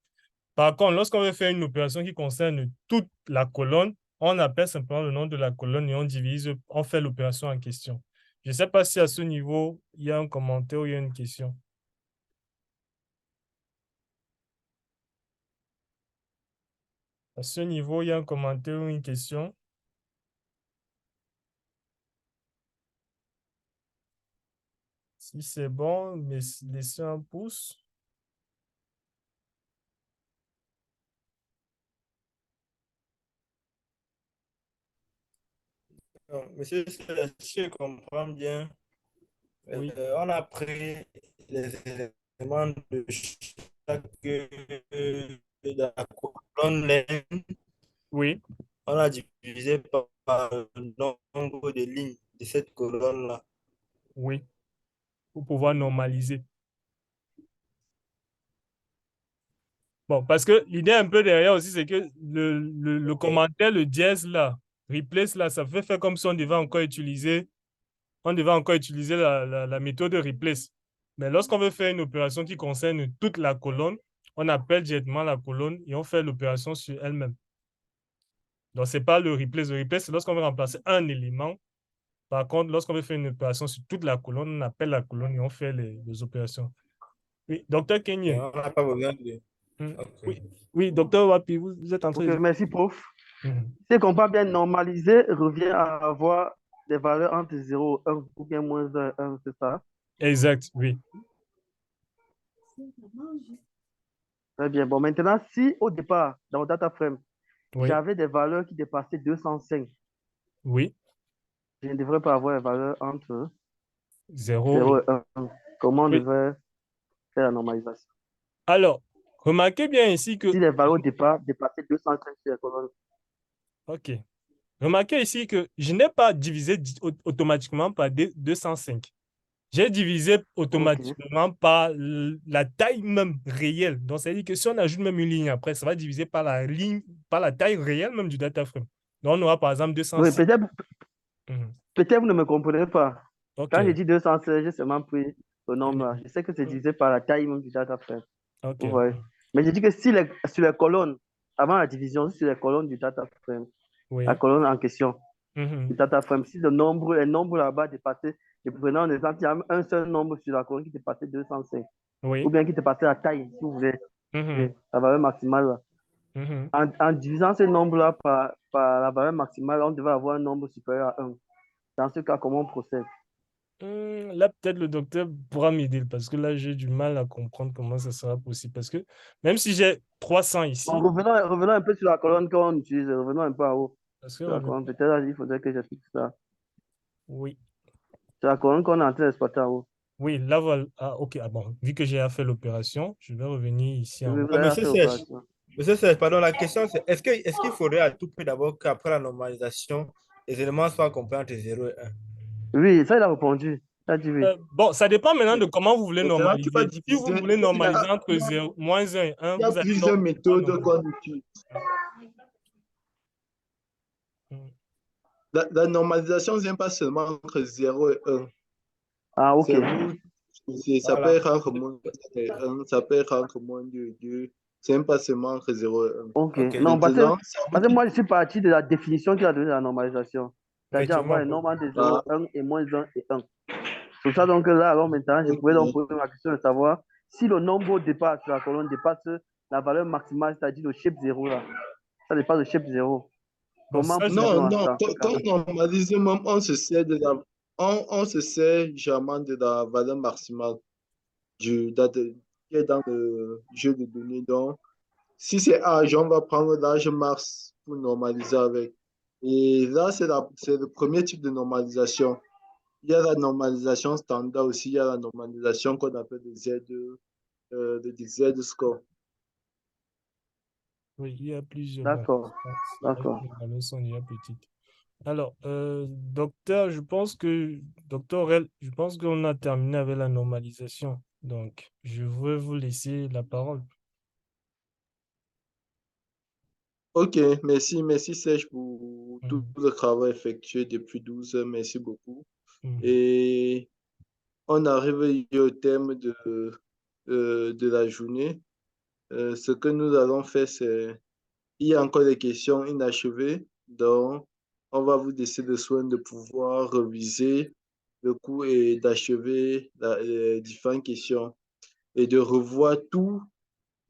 Par contre, lorsqu'on veut faire une opération qui concerne toute la colonne, on appelle simplement le nom de la colonne et on divise, on fait l'opération en question. Je ne sais pas si à ce niveau, il y a un commentaire ou il y a une question. À ce niveau, il y a un commentaire ou une question. Si c'est bon, mais laissez un pouce. Donc, monsieur, si je comprends bien, Oui, on a pris les éléments de chaque de la colonne laine, oui, on a divisé par le nombre de lignes de cette colonne-là. oui, pour pouvoir normaliser. Bon, parce que l'idée un peu derrière aussi, c'est que le commentaire, le dièse là, replace là, ça fait faire comme si on devait encore utiliser la méthode de replace. Mais lorsqu'on veut faire une opération qui concerne toute la colonne, on appelle directement la colonne et on fait l'opération sur elle-même. Donc, ce n'est pas le replace. Le replace, c'est lorsqu'on veut remplacer un élément. Par contre, lorsqu'on veut faire une opération sur toute la colonne, on appelle la colonne et on fait les opérations. Oui, docteur Et Kenye. on n'a pas besoin de... Ok. Oui, oui, docteur Wapi, vous êtes en train Ok, de dire. merci, prof. Mhm. Si on comprend bien, normaliser revient à avoir des valeurs entre 0 et 1 ou bien moins 1 et 1, c'est ça? Exact, oui. Très bien. Bon, maintenant, si au départ, dans mon data frame, Oui, j'avais des valeurs qui dépassaient 205, oui. je ne devrais pas avoir des valeurs entre 0 0 et... et 1. Comment on Oui. devrait faire la normalisation? Alors, remarquez bien ici que... Si les valeurs au départ dépassaient 205 sur la colonne. OK. Remarquez ici que je n'ai pas divisé automatiquement par 205. J'ai divisé Ok. automatiquement par la taille même réelle. Donc, ça veut dire que si on ajoute même une ligne après, ça va diviser par la ligne, par la taille réelle même du data frame. Donc, on aura par exemple Oui, 206. Mhm. peut-être vous ne me comprenez pas. Quand je OK. dis 216, j'ai seulement pris le nombre là. Mhm. Je sais que c'est divisé par la taille même du data frame. OK. Vous voyez. Mais je dis que si sur les colonnes, avant la division, sur les colonnes du data frame, la Oui. colonne en question du Mhm. data frame, si les nombres là-bas dépassaient, je prenais en exemple, il y a un seul nombre sur la colonne qui dépassait 205, ou Oui. bien qui dépassait la taille, si vous voulez, Mhm. la valeur maximale là. Mhm. En divisant ce nombre-là par la valeur maximale, on devait avoir un nombre supérieur à 1. Dans ce cas, comment on procède? Là, peut-être le docteur pourra m'aider parce que là, j'ai du mal à comprendre comment ça sera possible. Parce que même si j'ai 300 Bon, ici, revenons un peu sur la colonne qu'on utilise, revenons un peu en haut. parce que Sur la colonne, peut-être il faudrait que j'explique ça. oui, C'est la colonne qu'on est en train d'exploiter en haut. oui, là, voilà. Ah, ok. Ah bon, vu que j'ai fait l'opération, je vais revenir ici en Oui, haut. vous Ah, avez fait l'opération. Monsieur Sèche, pardon, la question c'est est-ce qu'il faudrait à tout prix d'abord qu'après la normalisation, les éléments soient compris entre 0 et 1? Oui, ça, il a répondu. Il a dit oui. Bon, ça dépend maintenant de comment vous voulez Maintenant, tu vas normaliser. Si vous diviser. voulez Il y normaliser a, entre 0, -1 et 1, il y a vous allez plusieurs pas méthodes normaliser. qu'on utilise. Mm. La normalisation ne vient pas seulement entre 0 et 1. Ah, ok. C'est vous, ça peut Voilà. être entre moins 1, ça peut être entre moins 2 et 2. C'est même pas seulement entre 0 et 1. Ok. Ok, Non, Maintenant, c'est à vous parce que moi, je suis parti de la définition qu'il a donnée de la normalisation. C'est-à-dire avoir effectivement. un nombre entre 0, ah, 1 et moins 1 et 1. C'est pour ça donc là, alors maintenant, je pourrais donc ok. poser la question de savoir si le nombre au départ sur la colonne dépasse la valeur maximale, c'est-à-dire le shape 0 là. Ça dépasse le shape 0. Bon, Comment ça, je... Non, procédons à non, ça en ce cas? quand on normalise, même, on se sert on se sert généralement de la valeur maximale qui est dans le jeu de données. Donc, si c'est âge, on va prendre l'âge max pour normaliser avec. Et là, c'est le premier type de normalisation. Il y a la normalisation standard aussi, il y a la normalisation qu'on appelle le Z-score. Oui, il y a plusieurs. Bon, D'accord, d'accord. les valeurs sont déjà petites. Alors, docteur, docteur Aurel, je pense qu'on a terminé avec la normalisation. Donc, je vais vous laisser la parole. Ok, merci Serge pour tout Mhm. le travail effectué depuis 12 heures. Merci beaucoup. Mhm. Et on arrive au terme de la journée. Ce que nous allons faire, c'est, il y a encore des questions inachevées. Donc, on va vous laisser le soin de pouvoir réviser le coup est d'achever les différentes questions et de revoir tout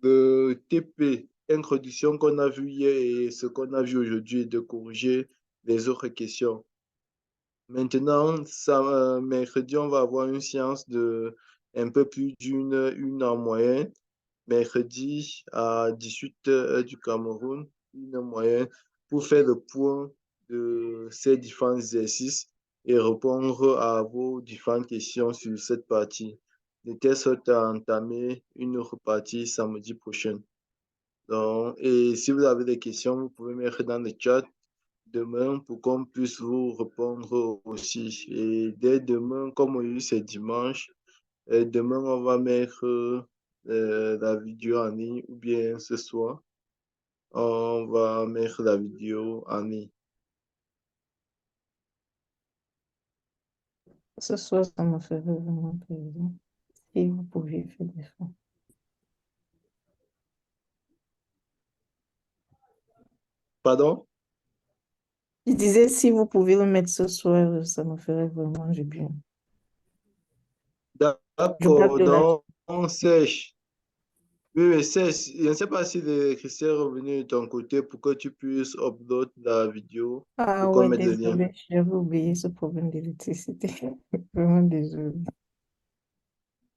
le TP, introduction qu'on a vu hier et ce qu'on a vu aujourd'hui, et de corriger les autres questions. Maintenant, mercredi, on va avoir une séance de un peu plus d'une heure en moyenne. Mercredi à 18h du Cameroun, une heure moyenne, pour faire le point de ces différents exercices et répondre à vos différentes questions sur cette partie. De telle sorte à entamer une autre partie samedi prochain. Donc, et si vous avez des questions, vous pouvez mettre dans le chat demain pour qu'on puisse vous répondre aussi. Et dès demain, comme aujourd'hui c'est dimanche, demain on va mettre la vidéo en ligne ou bien ce soir, on va mettre la vidéo en ligne. Ce soir, ça me ferait vraiment plaisir. Si vous pouviez faire des fois. Pardon? Je disais, si vous pouvez le mettre ce soir, ça me ferait vraiment du bien. Je parle D'accord, de la... donc on sèche. Oui, mais je ne sais pas si Christian est revenu de ton côté pour que tu puisses upload la vidéo Ah pour qu'on ouais, mette le lien. désolé, j'avais oublié ce problème d'électricité. Vraiment désolé.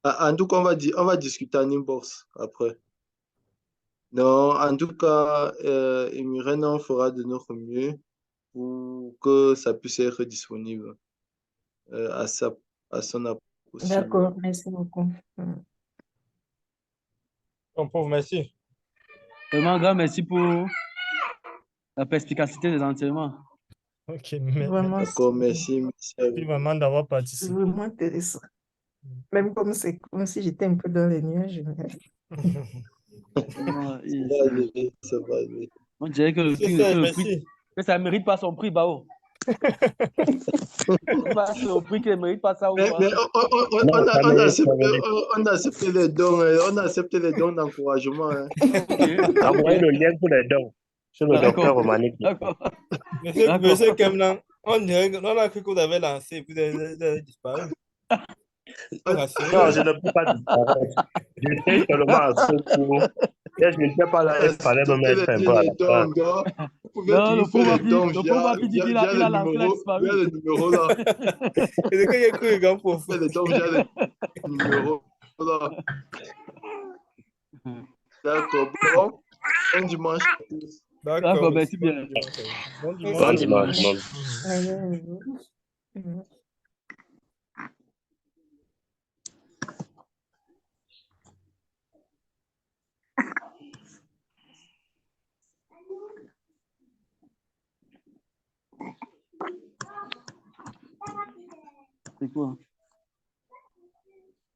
En tout cas, on va discuter en inbox après. Non, en tout cas, Emyrène, on fera de notre mieux pour que ça puisse être disponible à son heure possible. D'accord, merci beaucoup. Ton pauvre, merci. Vraiment, grand merci pour la perspicacité des enseignements. Ok, Vraiment, D'accord, merci à merci vous. vraiment d'avoir c'est participé. vraiment intéressant. Même comme c'est comme si j'étais un peu dans les nuages. Vraiment, Ça va aller, ça va aller. on dirait que Monsieur Serge, merci. que ça ne mérite pas son prix, Bao. C'est au prix qu'il ne mérite pas ça ou Mais quoi? Non, ça mérite, ça mérite. on a accepté les dons d'encouragement. Hein. Envoyez le lien pour les dons sur le D'accord. docteur Romanik. D'accord. Monsieur Kemlan, on a cru que vous avez lancé et puis vous avez disparu. Non, je ne peux pas disparaître. J'étais seulement en secours. Et je n'étais pas là, il fallait me mettre un peu à la place. Vous pouvez Non, toujours faire les dons le pauvre papy dit qu'il a le lancé, il a disparu. via le numéro là. Et de quoi il a cru, grand pauvre? Faites les dons via le numéro là. D'accord, bon, bon dimanche à tous. D'accord, merci bien. Bon Bon dimanche. dimanche. Bon. C'est quoi?